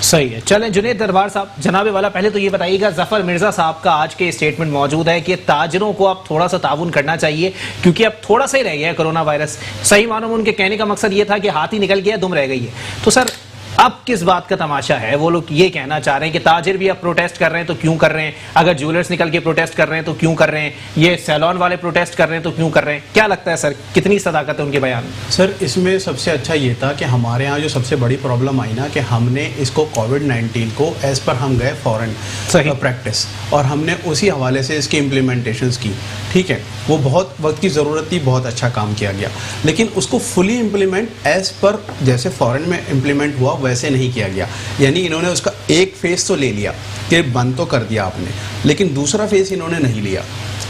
सही है। चलें जुनेद दरबार साहब, जनाबे वाला पहले तो ये बताइएगा, जफर मिर्जा साहब का आज के स्टेटमेंट मौजूद है कि ताजरों को अब थोड़ा सा ताउन करना चाहिए क्योंकि अब थोड़ा सा ही रह गया है कोरोना वायरस। सही मानो में उनके कहने का मकसद ये था कि हाथी निकल गया, दुम रह गई है। तो सर अब किस बात का तमाशा है? वो लोग ये कहना चाह रहे हैं कि ताजिर भी अब प्रोटेस्ट कर रहे हैं तो क्यों कर रहे हैं, अगर ज्वेलर्स निकल के प्रोटेस्ट कर रहे हैं तो क्यों कर रहे हैं, ये सैलून वाले प्रोटेस्ट कर रहे हैं तो क्यों कर रहे हैं? क्या लगता है सर, कितनी सदाकत है उनके बयान में? सर इसमें सबसे अच्छा ये था कि हमारे यहाँ जो सबसे बड़ी प्रॉब्लम आई ना कि हमने इसको कोविड-19 को एज पर हम गए फॉरेन सही प्रैक्टिस और हमने उसी हवाले से इसकी इम्प्लीमेंटेशंस की। ठीक है, वो बहुत वक्त की ज़रूरत थी, बहुत अच्छा काम किया गया, लेकिन उसको फुली इम्प्लीमेंट एज पर जैसे फॉरेन में इम्प्लीमेंट हुआ वैसे नहीं किया गया। यानी इन्होंने उसका एक फेज तो ले लिया कि बंद तो कर दिया आपने, लेकिन दूसरा फेज इन्होंने नहीं लिया।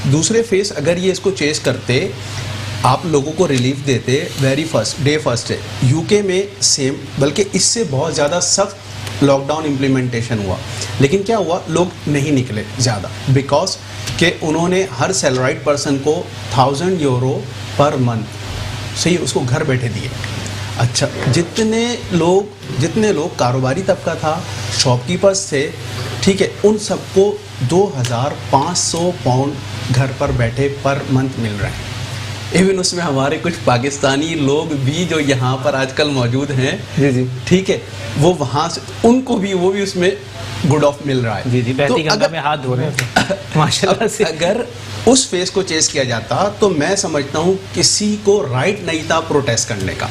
दूसरे फेज अगर ये इसको चेस करते, आप लोगों को रिलीफ देते वेरी फर्स्ट है यूके में सेम, बल्कि इससे बहुत ज़्यादा सख्त लॉकडाउन इम्प्लीमेंटेशन हुआ, लेकिन क्या हुआ, लोग नहीं निकले ज़्यादा बिकॉज कि उन्होंने हर सैलराइड पर्सन को 1000 यूरो पर मंथ सही उसको घर बैठे दिए। अच्छा, जितने लोग कारोबारी तबका था, शॉपकीपर्स थे, ठीक है, उन सबको 2500 पाउंड घर पर बैठे पर मंथ मिल रहे हैं। इवन उसमें हमारे कुछ पाकिस्तानी लोग भी जो यहाँ पर आजकल मौजूद हैं, जी जी, ठीक है, वो वहाँ से उनको भी वो भी उसमें गुड ऑफ मिल रहा है। जी जी, बहती गंगा में हाथ धो रहे हैं माशाल्लाह से। अगर उस फेस को चेस किया जाता तो मैं समझता हूँ किसी को राइट नहीं था प्रोटेस्ट करने का,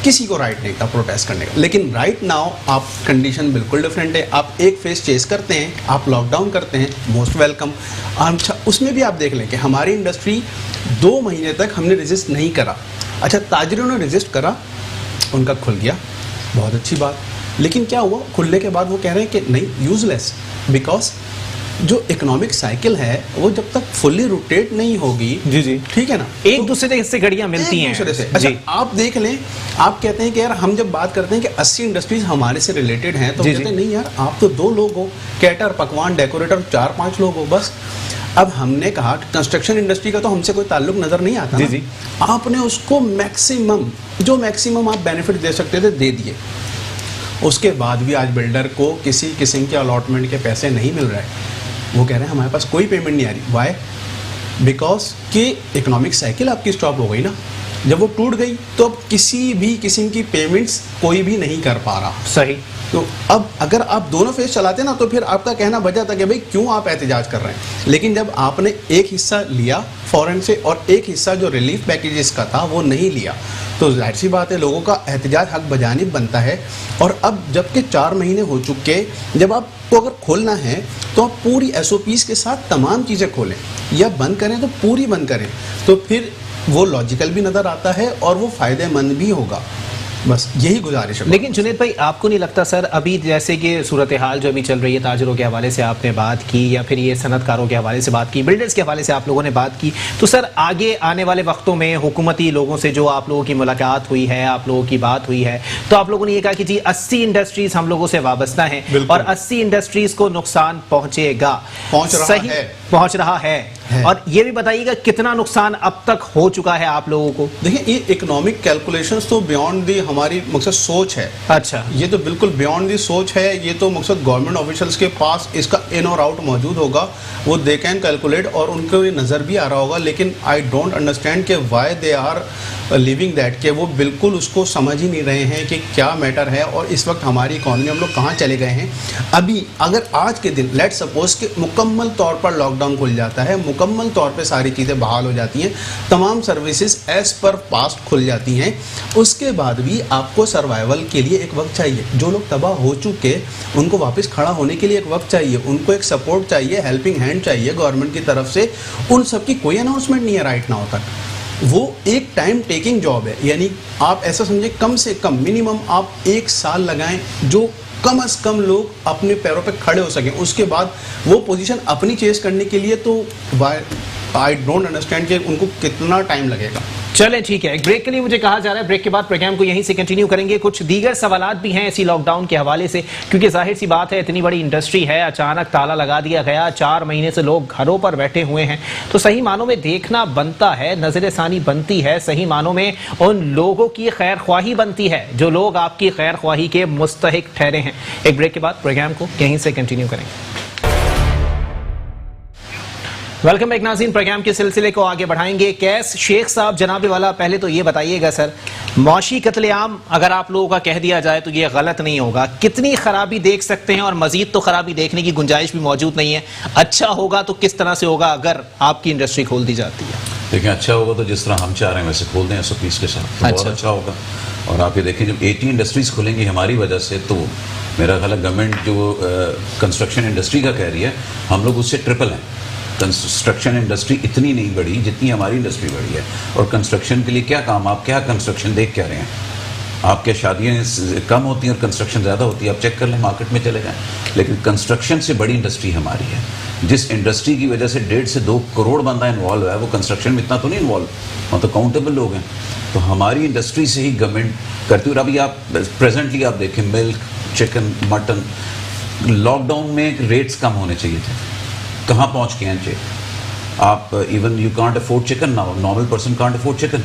किसी को राइट नहीं था प्रोटेस्ट करने का। लेकिन राइट नाउ आप कंडीशन बिल्कुल डिफरेंट है। आप एक फेस चेस करते हैं, आप लॉकडाउन करते हैं, मोस्ट वेलकम। अच्छा, उसमें भी आप देख लें कि हमारी इंडस्ट्री 2 महीने तक हमने रजिस्ट नहीं करा। अच्छा, ताजिरों ने रजिस्ट करा, उनका खुल गया, बहुत अच्छी बात। लेकिन क्या हुआ, खुलने के बाद वो कह रहे हैं कि नहीं, यूजलेस, बिकॉज जो इकोनॉमिक साइकिल है वो जब तक फुल्ली रोटेट नहीं होगी, जी जी, ठीक है ना, एक दूसरे से घड़ियां मिलती हैं। अच्छा, जी, आप देख लें, आप कहते हैं कि यार हम जब बात करते हैं कि 80 इंडस्ट्रीज हमारे से रिलेटेड हैं, तो जी, कहते हैं जी। नहीं यार, आप तो 2 लोग हो, कैटर, पकवान, डेकोरेटर 4-5 लोग हो बस। अब हमने कहा कि कंस्ट्रक्शन इंडस्ट्री का तो हमसे कोई ताल्लुक नजर नहीं आता जी ना। जी, आपने उसको मैक्सिमम आप बेनिफिट दे सकते थे, दे दिए। उसके बाद भी आज बिल्डर को किसी किस्म के अलॉटमेंट के पैसे नहीं मिल रहे। वो कह रहे हैं हमारे पास कोई पेमेंट नहीं आ रही। वाई? बिकॉज कि इकोनॉमिक साइकिल आपकी स्टॉप हो गई ना। जब वो टूट गई तो अब किसी भी किस्म की पेमेंट्स कोई भी नहीं कर पा रहा। सही। तो अब अगर आप दोनों फेज चलाते ना तो फिर आपका कहना बचा था कि भाई क्यों आप एहतजाज कर रहे हैं। लेकिन जब आपने एक हिस्सा लिया फॉरेन से और एक हिस्सा जो रिलीफ पैकेजेस का था वो नहीं लिया, तो जाहिर सी बात है लोगों का एहतजाज हक बजानिब बनता है। और अब जबकि 4 महीने हो चुके, जब आपको अगर खोलना है तो आप पूरी SOPs के साथ तमाम चीज़ें खोलें, या बंद करें तो पूरी बंद करें, तो फिर वो लॉजिकल भी नज़र आता है और वो फ़ायदेमंद भी होगा। बस यही गुजारिश है। लेकिन जुनैद भाई, आपको नहीं लगता सर, अभी जैसे कि सूरत हाल जो अभी चल रही है, ताजिरों के हवाले से आपने बात की, या फिर ये सनतकारों के हवाले से बात की, बिल्डर्स के हवाले से आप लोगों ने बात की, तो सर आगे आने वाले वक्तों में हुकूमती लोगों से जो आप लोगों की मुलाकात हुई है, आप लोगों की बात हुई है, तो आप लोगों ने ये कहा कि जी 80 इंडस्ट्रीज हम लोगों से वाबस्ता हैं और 80 इंडस्ट्रीज को नुकसान पहुंचेगा, पहुंच रहा है। और ये भी बताइएगा कितना नुकसान अब तक हो चुका है आप लोगों को? देखिए, ये इकोनॉमिक कैलकुलेशंस तो बियॉन्ड दी हमारी मकसद सोच है। अच्छा, ये तो बिल्कुल बियॉन्ड दी सोच है। ये तो मकसद गवर्नमेंट ऑफिशियल्स के पास इसका इन और आउट मौजूद होगा, वो दे कैन कैलकुलेट और उनको ये नज़र भी आ रहा होगा। लेकिन आई डोंट अंडरस्टैंड कि why they are living that, कि वो बिल्कुल उसको समझ ही नहीं रहे हैं कि क्या मैटर है और इस वक्त हमारी इकॉनमी हम लोग कहाँ चले गए हैं। अभी अगर आज के दिन लेट सपोज कि मुकम्मल तौर पर लॉकडाउन खुल जाता है, मुकम्मल तौर पे सारी चीज़ें बहाल हो जाती हैं, तमाम सर्विसेज एज पर पास्ट खुल जाती हैं, उसके बाद भी आपको सर्वाइवल के लिए एक वक्त चाहिए। जो लोग तबाह हो चुके, उनको वापस खड़ा होने के लिए एक वक्त चाहिए, उनको एक सपोर्ट चाहिए, हेल्पिंग हैंड चाहिए गवर्नमेंट की तरफ से। उन सब की कोई अनाउंसमेंट नहीं है राइट नाउ तक। वो एक टाइम टेकिंग जॉब है, यानी आप ऐसा समझे कम से कम मिनिमम आप 1 साल लगाएं जो कम से कम लोग अपने पैरों पे खड़े हो सकें। उसके बाद वो पोजीशन अपनी चेस करने के लिए तो आई डोंट अंडरस्टैंड कि उनको कितना टाइम लगेगा। चलें ठीक है, एक ब्रेक के लिए मुझे कहा जा रहा है, ब्रेक के बाद प्रोग्राम को यहीं से कंटिन्यू करेंगे। कुछ दीगर सवालात भी हैं इसी लॉकडाउन के हवाले से, क्योंकि जाहिर सी बात है इतनी बड़ी इंडस्ट्री है, अचानक ताला लगा दिया गया, 4 महीने से लोग घरों पर बैठे हुए हैं, तो सही मानों में देखना बनता है, नजर सानी बनती है, सही मानों में उन लोगों की खैर ख्वाही बनती है जो लोग आपकी खैर ख्वाही के मुस्तहिक ठहरे हैं। एक ब्रेक के बाद प्रोग्राम को यहीं से कंटिन्यू करेंगे। वेलकम बैक नाज़रीन, प्रोग्राम के सिलसिले को आगे बढ़ाएंगे। कैस शेख साहब जनाबे वाला, पहले तो ये बताइएगा सर, मौशी कत्लेआम अगर आप लोगों का कह दिया जाए तो ये गलत नहीं होगा, कितनी खराबी देख सकते हैं और मजीद तो खराबी देखने की गुंजाइश भी मौजूद नहीं है? अच्छा होगा तो किस तरह से होगा अगर आपकी इंडस्ट्री खोल दी जाती है? देखिए, अच्छा होगा तो जिस तरह हम चाह रहे हैं वैसे खोल दें SOPs के साथ, तो बहुत अच्छा होगा। और आप ये देखें, जब 80 इंडस्ट्रीज खुलेंगी हमारी वजह से, तो मेरा ख्याल है गवर्नमेंट जो कंस्ट्रक्शन इंडस्ट्री का कह रही है, हम लोग उससे ट्रिपल हैं। कंस्ट्रक्शन इंडस्ट्री इतनी नहीं बढ़ी जितनी हमारी इंडस्ट्री बढ़ी है। और कंस्ट्रक्शन के लिए क्या काम, आप क्या कंस्ट्रक्शन देख क्या रहे हैं? आप क्या शादियाँ कम होती हैं और कंस्ट्रक्शन ज़्यादा होती है? आप चेक कर लें, मार्केट में चले जाएं। लेकिन कंस्ट्रक्शन से बड़ी इंडस्ट्री हमारी है। जिस इंडस्ट्री की वजह से 1.5 से 2 करोड़ बंदा इन्वॉल्व है, वो कंस्ट्रक्शन में इतना तो नहीं इन्वॉल्व, वहाँ तो काउंटेबल लोग हैं। तो हमारी इंडस्ट्री से ही गवर्नमेंट करती है। और अभी आप प्रेजेंटली आप देखें, मिल्क, चिकन, मटन, लॉकडाउन में रेट्स कम होने चाहिए थे, कहाँ पहुँच गए हैं? आप even you can't afford chicken now, normal person can't afford chicken.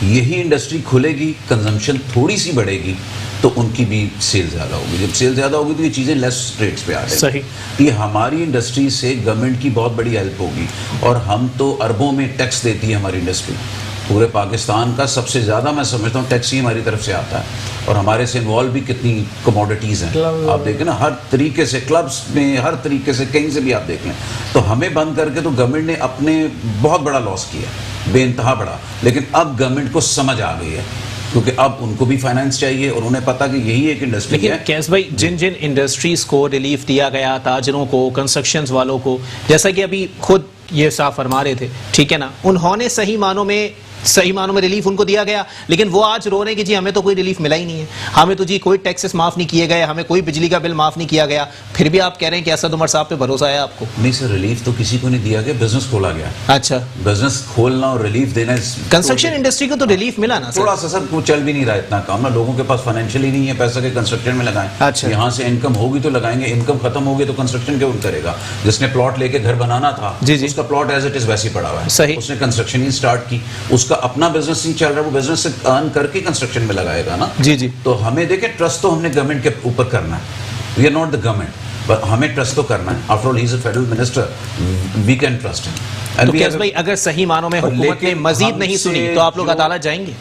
यही इंडस्ट्री खुलेगी, कंजम्पशन थोड़ी सी बढ़ेगी तो उनकी भी सेल ज़्यादा होगी। जब सेल ज़्यादा होगी तो ये चीज़ें लेस रेट्स पे आ जाएंगी। सही। ये हमारी इंडस्ट्री से गवर्नमेंट की बहुत बड़ी हेल्प होगी। और हम तो अरबों में टैक्स देती है हमारी इंडस्ट्री, पूरे पाकिस्तान का सबसे ज़्यादा मैं समझता हूँ टैक्स ही हमारी तरफ से आता है। और हमारे से इन्वॉल्व भी कितनी कमोडिटीज़ हैं, आप देखें ना, हर तरीके से क्लब्स में, हर तरीके से कहीं से भी आप देख लें। तो हमें बंद करके तो गवर्नमेंट ने अपने बहुत बड़ा लॉस किया, बेइंतहा बड़ा। लेकिन अब गवर्नमेंट को समझ आ गई है, क्योंकि अब उनको भी फाइनेंस चाहिए और उन्हें पता कि यही एक इंडस्ट्री है। लेकिन कैस भाई, जिन जिन इंडस्ट्रीज को रिलीफ दिया गया, ताजरों को, कंस्ट्रक्शन वालों को, जैसा कि अभी खुद ये साफ फरमा रहे थे, ठीक है ना, उन्होंने सही मानों में रिलीफ उनको दिया गया, लेकिन वो आज रो रहे हैं कि जी हमें तो कोई रिलीफ मिला ही नहीं है, हमें तो जी कोई टैक्सेस माफ नहीं किए गए, हमें कोई बिजली का बिल माफ नहीं किया गया। फिर भी आप कह रहे हैं कि असद उमर साहब पे भरोसा है आपको? नहीं सर, रिलीफ तो किसी को नहीं दिया गया, बिजनेस खोला गया। अच्छा, बिजनेस खोलना और रिलीफ देना, कंस्ट्रक्शन इंडस्ट्री को तो रिलीफ मिला ना? थोड़ा सा सर, वो चल भी नहीं रहा इतना काम ना, लोगों के पास फाइनेंशियली नहीं है पैसा के कंस्ट्रक्शन में लगाएं। अच्छा। यहाँ से इनकम होगी तो लगाएंगे, इनकम खत्म होगी तो कंस्ट्रक्शन क्यों करेगा? जिसने प्लॉट लेके घर बनाना था, जी जी, उसका प्लॉट एज इट इज वैसे ही पड़ा हुआ है, सही, उसने कंस्ट्रक्शन ही स्टार्ट की, उसका अपना बिजनेस चल रहा है, वो बिजनेस से अर्न करके कंस्ट्रक्शन में लगाएगा ना। जी जी। तो हमें देखें, ट्रस्ट तो हमने गवर्नमेंट के ऊपर करना है, we are not the government, पर हमें ट्रस्ट तो करना है। After all he is a federal minister, we can trust him. तो कैस भाई, अगर सही मानों में हुकूमत ने मजीद नहीं सुनी तो आप लोग अदालत जाएंगे?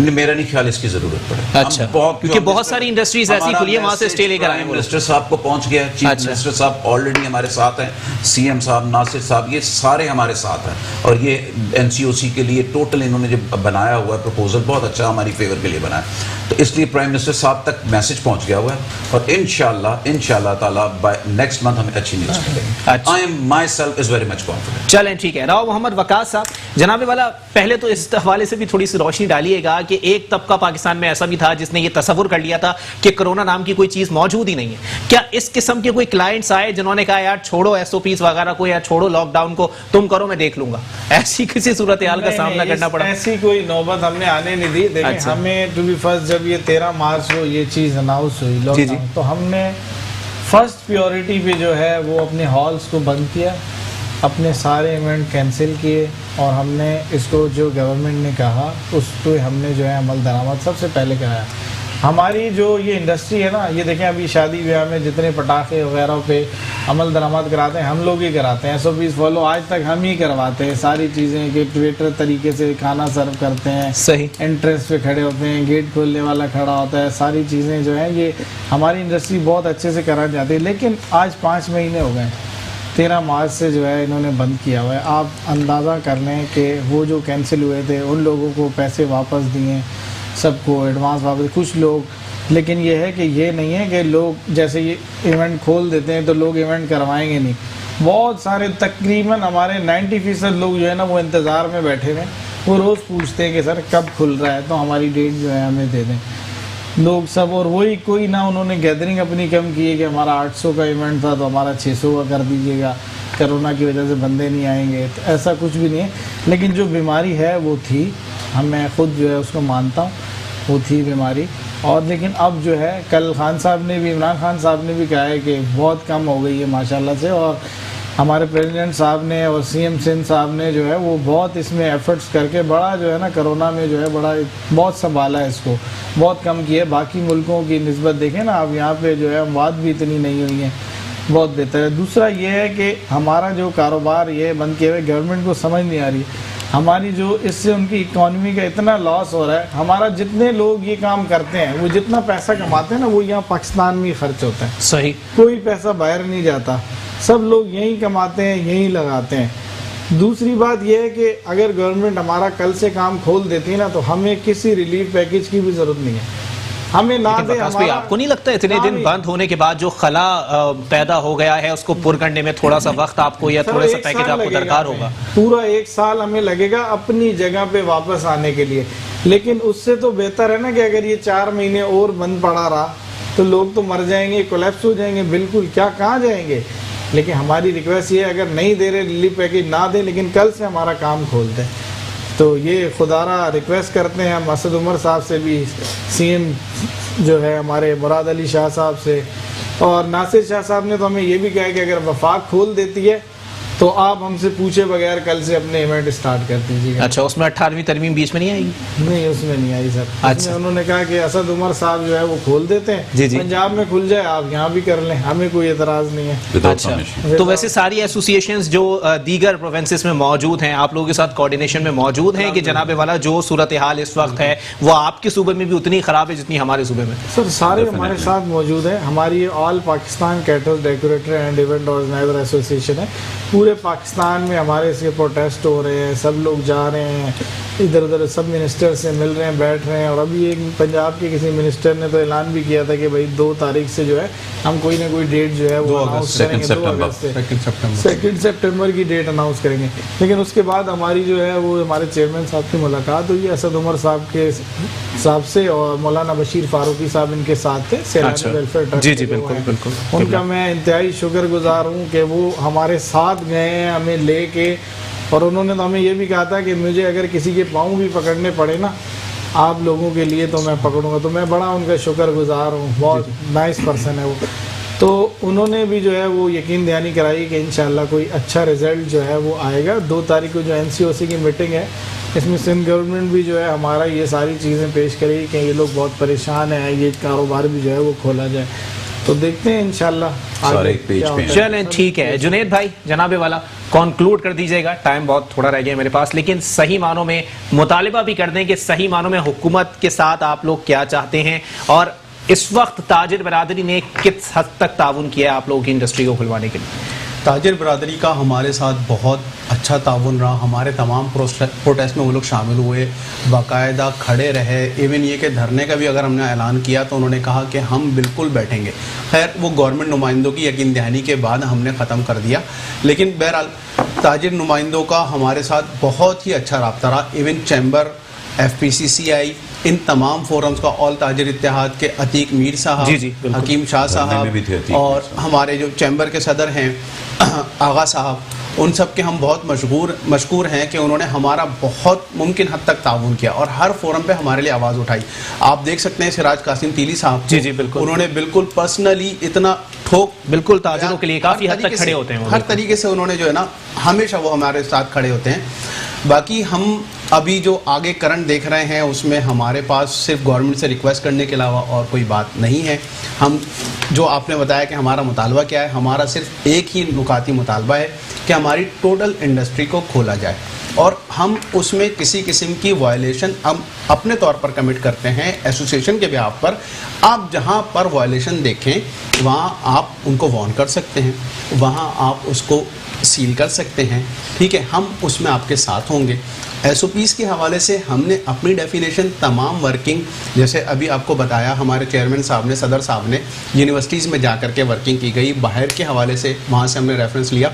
मेरा नहीं ख्याल इसकी जरूरत पड़े। अच्छा, क्योंकि बहुत सारी इंडस्ट्रीज ऐसी खुली है, वहां से स्टे लेकर आए। मिनिस्टर साहब को पहुंच गया, चीफ मिनिस्टर साहब ऑलरेडी हमारे साथ हैं, CM साहब, नासिर साहब, ये सारे हमारे साथ हैं। और ये NCOC के लिए टोटल इन्होंने जो बनाया हुआ है प्रपोजल, बहुत अच्छा हमारी फेवर के लिए बनाया। तो इसलिए प्राइम मिनिस्टर साहब तक मैसेज पहुंच गया हुआ है और इंशाल्लाह ताला बाय नेक्स्ट मंथ हमें अच्छी न्यूज़ मिलेगी। I am my self is very much confident. चलें, ठीक है। राव मोहम्मद वकास साहब, जनाबे वाला, पहले तो इस हवाले से भी थोड़ी सी रोशनी डालिएगा कि एक तबका पाकिस्तान में ऐसा भी था जिसने ये तसव्वुर कर लिया था कि कोरोना नाम की कोई चीज मौजूद ही नहीं है। क्या इस किस्म के कोई क्लाइंट्स आए जिन्होंने कहा यार छोड़ो SOPs वगैरह को, या छोड़ो लॉकडाउन को, तुम करो मैं देख लूंगा? ऐसी किसी सूरत हाल का सामना करना पड़ा? ऐसी कोई नौबत हमने आने नहीं दी। देखिए, अच्छा। हमें टू बी फर्स्ट, जब ये 13 मार्च को ये चीज़ अनाउंस हुई लॉकडाउन, तो हमने फर्स्ट प्रायोरिटी पे जो है वो अपने हॉल्स को बंद किया, अपने सारे इवेंट कैंसिल किए, और हमने इसको जो गवर्नमेंट ने कहा उस पर हमने जो है अमल दरामद सबसे पहले कराया। हमारी जो ये इंडस्ट्री है ना, ये देखें, अभी शादी ब्याह में जितने पटाखे वगैरह पे अमल दरामद कराते हैं, हम लोग ही कराते हैं। SOPs फॉलो आज तक हम ही करवाते हैं, सारी चीज़ें कि वेटर तरीके से खाना सर्व करते हैं, सही, एंट्रेंस पे खड़े होते हैं, गेट खोलने वाला खड़ा होता है, सारी चीज़ें जो हैं ये हमारी इंडस्ट्री बहुत अच्छे से करा जाती है। लेकिन आज 5 महीने हो गए, 13 मार्च से जो है इन्होंने बंद किया हुआ है। आप अंदाज़ा कर लें कि वो जो कैंसिल हुए थे उन लोगों को पैसे वापस दिए, सबको एडवांस वापस, कुछ लोग। लेकिन ये है कि ये नहीं है कि लोग जैसे ये इवेंट खोल देते हैं तो लोग इवेंट करवाएंगे नहीं। बहुत सारे, तकरीबन हमारे 90% लोग जो है ना वो इंतज़ार में बैठे हुए, वो रोज़ पूछते हैं कि सर कब खुल रहा है, तो हमारी डेट जो है हमें दे दें लोग सब। और वही कोई ना, उन्होंने गैदरिंग अपनी कम की है कि हमारा 800 का इवेंट था तो हमारा 600 का कर दीजिएगा, कोरोना की वजह से बंदे नहीं आएंगे, तो ऐसा कुछ भी नहीं है। लेकिन जो बीमारी है वो थी, मैं खुद जो है उसको मानता हूँ, वो थी बीमारी। और लेकिन अब जो है, कल खान साहब ने भी, इमरान खान साहब ने भी कहा है कि बहुत कम हो गई है माशाल्लाह से, और हमारे प्रेसिडेंट साहब ने और CM सिंध साहब ने जो है वो बहुत इसमें एफर्ट्स करके बड़ा जो है ना कोरोना में जो है बड़ा बहुत संभाला है, इसको बहुत कम किया है। बाकी मुल्कों की निस्बत देखें ना, अब यहाँ पे जो है अमवात भी इतनी नहीं हुई हैं, बहुत बेहतर है। दूसरा ये है कि हमारा जो कारोबार ये बंद किए हुए गवर्नमेंट को समझ नहीं आ रही है, हमारी जो इससे उनकी इकोनॉमी का इतना लॉस हो रहा है। हमारा जितने लोग ये काम करते हैं वो जितना पैसा कमाते हैं ना वो यहाँ पाकिस्तान में ही खर्च होता है, सही, कोई पैसा बाहर नहीं जाता, सब लोग यहीं कमाते हैं यहीं लगाते हैं। दूसरी बात यह है कि अगर गवर्नमेंट हमारा कल से काम खोल देती है ना तो हमें किसी रिलीफ पैकेज की भी जरूरत नहीं है, हमें ना दे हमारा। आपको नहीं लगता इतने दिन बंद होने के बाद जो खला पैदा हो गया है उसको पूर्ण करने में थोड़ा सा वक्त आपको या थोड़ा सा पैकेज आपको दरकार होगा? पूरा 1 साल हमें लगेगा अपनी जगह पे वापस आने के लिए, लेकिन उससे तो बेहतर है ना कि अगर ये 4 महीने और बंद पड़ा रहा तो लोग तो मर जाएंगे, कोलैप्स हो जाएंगे, बिल्कुल क्या कहाँ जाएंगे। लेकिन हमारी रिक्वेस्ट ये है अगर नहीं दे रहे रिलीफ पैकेज ना दे, लेकिन कल से हमारा काम खोल दें। तो ये खुदारा रिक्वेस्ट करते हैं हम असद उमर साहब से भी, सीएम जो है हमारे मुराद अली शाह साहब से, और नासिर शाह साहब ने तो हमें ये भी कहा कि अगर वफाक खोल देती है तो आप हमसे पूछे बगैर कल से अपने इवेंट स्टार्ट कर दीजिएगा। अच्छा, उसमें 18वीं तरमीम बीच में नहीं आएगी? नहीं, उसमें नहीं आई सर। अच्छा, उन्होंने कहा कि असद उमर साहब जो है वो खोल देते हैं, जी जी, पंजाब में खुल जाए आप यहाँ भी कर लें, हमें कोई एतराज नहीं है। अच्छा, तो वैसे सारी एसोसिएशंस जो दीगर प्रोविंसेस में मौजूद हैं आप लोगों के साथ कोऑर्डिनेशन में मौजूद हैं कि जनाबे वाला जो सूरत हाल इस वक्त है वो आपके सूबे में भी उतनी खराब है जितनी हमारे सूबे में? सर सारे हमारे साथ मौजूद हैं। हमारी all Pakistan cattle decorator and event organiser association है, पूरे पाकिस्तान में हमारे इसके प्रोटेस्ट हो रहे हैं, सब लोग जा रहे हैं इधर उधर, सब मिनिस्टर से मिल रहे हैं, बैठ रहे हैं। और अभी एक पंजाब के किसी मिनिस्टर ने तो ऐलान भी किया था कि भाई 2 तारीख से जो है हम कोई ना कोई डेट जो है वो अनाउंस करेंगे, 2 सितंबर की डेट अनाउंस करेंगे। लेकिन उसके बाद हमारी जो है वो हमारे चेयरमैन साहब की मुलाकात हुई असद उमर साहब से, और मौलाना बशीर फारूकी साहब इनके साथ थे, सैलानी वेलफेयर ट्रस्ट। जी जी, बिल्कुल बिल्कुल, उनका मैं इंतहाई शुक्रगुजार हूँ कि वो हमारे साथ गए हैं हमें लेके, और उन्होंने तो हमें ये भी कहा था कि मुझे अगर किसी के पाँव भी पकड़ने पड़े ना आप लोगों के लिए तो मैं पकड़ूंगा। तो मैं बड़ा उनका शुक्रगुजार हूँ, बहुत नाइस पर्सन है वो। तो उन्होंने भी जो है वो यकीन दहानी कराई कि इंशाल्लाह कोई अच्छा रिजल्ट जो है वो आएगा। 2 तारीख को जो NCOC की मीटिंग है इसमें सिंध गवर्नमेंट भी जो है हमारा ये सारी चीज़ें पेश करेगी कि ये लोग बहुत परेशान हैं, ये कारोबार भी जो है वो खोला जाए। तो देखते हैं इंशाल्लाह आगे क्या होता है। चलें ठीक है, जुनेद भाई जनाबे वाला कंक्लूड कर दीजिएगा, टाइम बहुत थोड़ा रह गया मेरे पास, लेकिन सही मानों में मुतालिबा भी कर दें कि सही मानों में हुकूमत के साथ आप लोग क्या चाहते हैं, और इस वक्त ताजिर बरादरी ने किस हद तक ताउन किया है आप लोगों की इंडस्ट्री को खुलवाने के लिए? ताजिर बरादरी का हमारे साथ बहुत अच्छा ताउन रहा। हमारे तमाम प्रोटेस्ट में वो लोग शामिल हुए, बाकायदा खड़े रहे। इवन ये कि धरने का भी अगर हमने ऐलान किया तो उन्होंने कहा कि हम बिल्कुल बैठेंगे। खैर वो गवर्नमेंट नुमाइंदों की यकीन दहानी के बाद हमने ख़त्म कर दिया, लेकिन बहरहाल ताजिर नुमाइंदों का हमारे साथ बहुत ही अच्छा रब्ता रहा। इवन चैम्बर, FPCCI, इन तमाम फोरम्स का, ऑल ताजिर इत्तेहाद के अतीक मीर साहब, हकीम शाह साहब, और हमारे जो चैम्बर के सदर हैं आगा साहब, उन सब के हम बहुत मशकूर हैं कि उन्होंने हमारा बहुत मुमकिन हद तक ताउन किया और हर फोरम पे हमारे लिए आवाज़ उठाई। आप देख सकते हैं सिराज कासिम तीली साहब, जी जी बिल्कुल, उन्होंने बिल्कुल पर्सनली इतना ठोक, बिल्कुल ताजिरों के लिए काफ़ी हद तक खड़े होते हैं, हर तरीके से उन्होंने जो है ना हमेशा वो हमारे साथ खड़े होते हैं। बाकी हम अभी जो आगे करंट देख रहे हैं उसमें हमारे पास सिर्फ गवर्नमेंट से रिक्वेस्ट करने के अलावा और कोई बात नहीं है। हम जो आपने बताया कि हमारा मुतालबा क्या है, हमारा सिर्फ एक ही नुकाती मुतालबा है कि हमारी टोटल इंडस्ट्री को खोला जाए, और हम उसमें किसी किस्म की वायलेशन हम अपने तौर पर कमिट करते हैं एसोसिएशन के बिहाफ पर। आप जहां पर वायलेशन देखें वहां आप उनको वार्न कर सकते हैं, वहां आप उसको सील कर सकते हैं, ठीक है, हम उसमें आपके साथ होंगे। SOPs के हवाले से हमने अपनी डेफिनेशन तमाम वर्किंग, जैसे अभी आपको बताया हमारे चेयरमैन साहब ने, सदर साहब ने, यूनिवर्सिटीज़ में जा कर के वर्किंग की गई, बाहर के हवाले से वहाँ से हमने रेफरेंस लिया,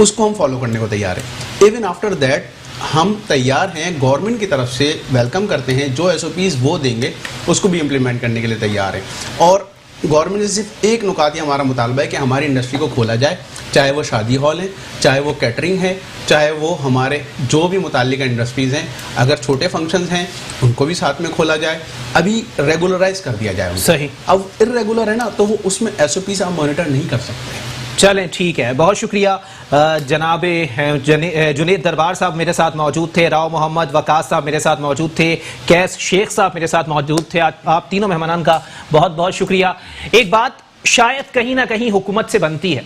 उसको हम फॉलो करने को तैयार हैं। इवन आफ्टर दैट हम तैयार हैं, गवर्नमेंट की तरफ से वेलकम करते हैं, जो SOPs वो देंगे उसको भी इम्प्लीमेंट करने के लिए तैयार हैं। और गवर्नमेंट से सिर्फ एक नुकाती हमारा मुतालबा है कि हमारी इंडस्ट्री को खोला जाए, चाहे वो शादी हॉल है, चाहे वो कैटरिंग है, चाहे वो हमारे जो भी मुताल्लिका इंडस्ट्रीज़ हैं, अगर छोटे फंक्शंस हैं उनको भी साथ में खोला जाए, अभी रेगुलराइज कर दिया जाए। सही, अब इर्रेगुलर है ना तो वो उसमें SOPs आप मॉनिटर नहीं कर सकते। चलें ठीक है, बहुत शुक्रिया। जनाबे जुनेद दरबार साहब मेरे साथ मौजूद थे, राव मोहम्मद वकास साहब मेरे साथ मौजूद थे, कैस शेख साहब मेरे साथ मौजूद थे। आप तीनों मेहमानान का बहुत बहुत शुक्रिया। एक बात शायद कहीं ना कहीं हुकूमत से बनती है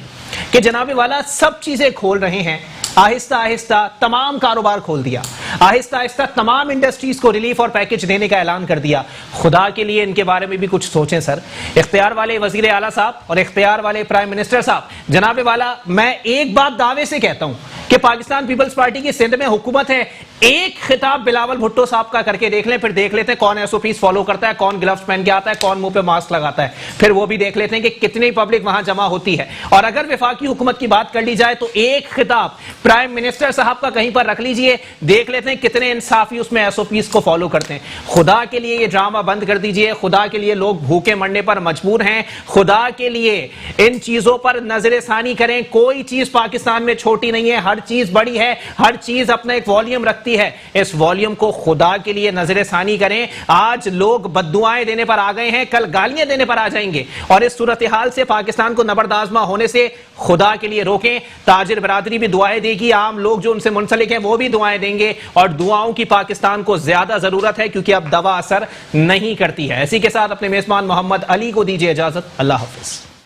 कि जनाबे वाला सब चीजें खोल रहे हैं, आहिस्ता आहिस्ता तमाम कारोबार खोल दिया, आहिस्ता आहिस्ता तमाम इंडस्ट्रीज को रिलीफ और पैकेज देने का ऐलान कर दिया। खुदा के लिए इनके बारे में भी कुछ सोचें सर। इख्तियार वाले वजीर आला साहब और इख्तियार वाले प्राइम मिनिस्टर साहब, जनाबे वाला मैं एक बात दावे से कहता हूं कि पाकिस्तान पीपल्स पार्टी की सिंध में हुकूमत है, एक खिताब बिलावल भुट्टो साहब का करके देख लें, फिर देख लेते हैं कौन एसओपीज फॉलो करता है, कौन ग्लव्स पहन के आता है, कौन मुंह पे मास्क लगाता है, फिर वो भी देख लेते हैं कि कितनी पब्लिक वहां जमा होती है। और अगर वफाकी हुकूमत की बात कर ली जाए तो एक खिताब प्राइम मिनिस्टर साहब का कहीं पर रख लीजिए, देख लेते हैं कितने इंसाफी उसमें एसओपीज को फॉलो करते हैं। खुदा के लिए ये ड्रामा बंद कर दीजिए, खुदा के लिए लोग भूखे मरने पर मजबूर हैं, खुदा के लिए इन चीजों पर नजरसानी करें। कोई चीज पाकिस्तान में छोटी नहीं है, हर चीज बड़ी है, हर चीज अपना एक वॉल्यूम रखती है। इस वॉल्यूम को खुदा के लिए नजरसानी करें। आज लोग बद्दुआएं देने पर आ गए हैं, कल गालियां देने पर आ जाएंगे, और इस सूरत हाल से पाकिस्तान को नबरदाजमा होने से खुदा के लिए रोकें। ताजिर बरादरी भी दुआएं देगी, आम लोग जो उनसे मुंसलिक हैं वो भी दुआएं देंगे, और दुआओं की पाकिस्तान को ज्यादा जरूरत है क्योंकि अब दवा असर नहीं करती है। इसी के साथ अपने मेजबान मोहम्मद अली को दीजिए इजाजत। अल्लाह हाफिज।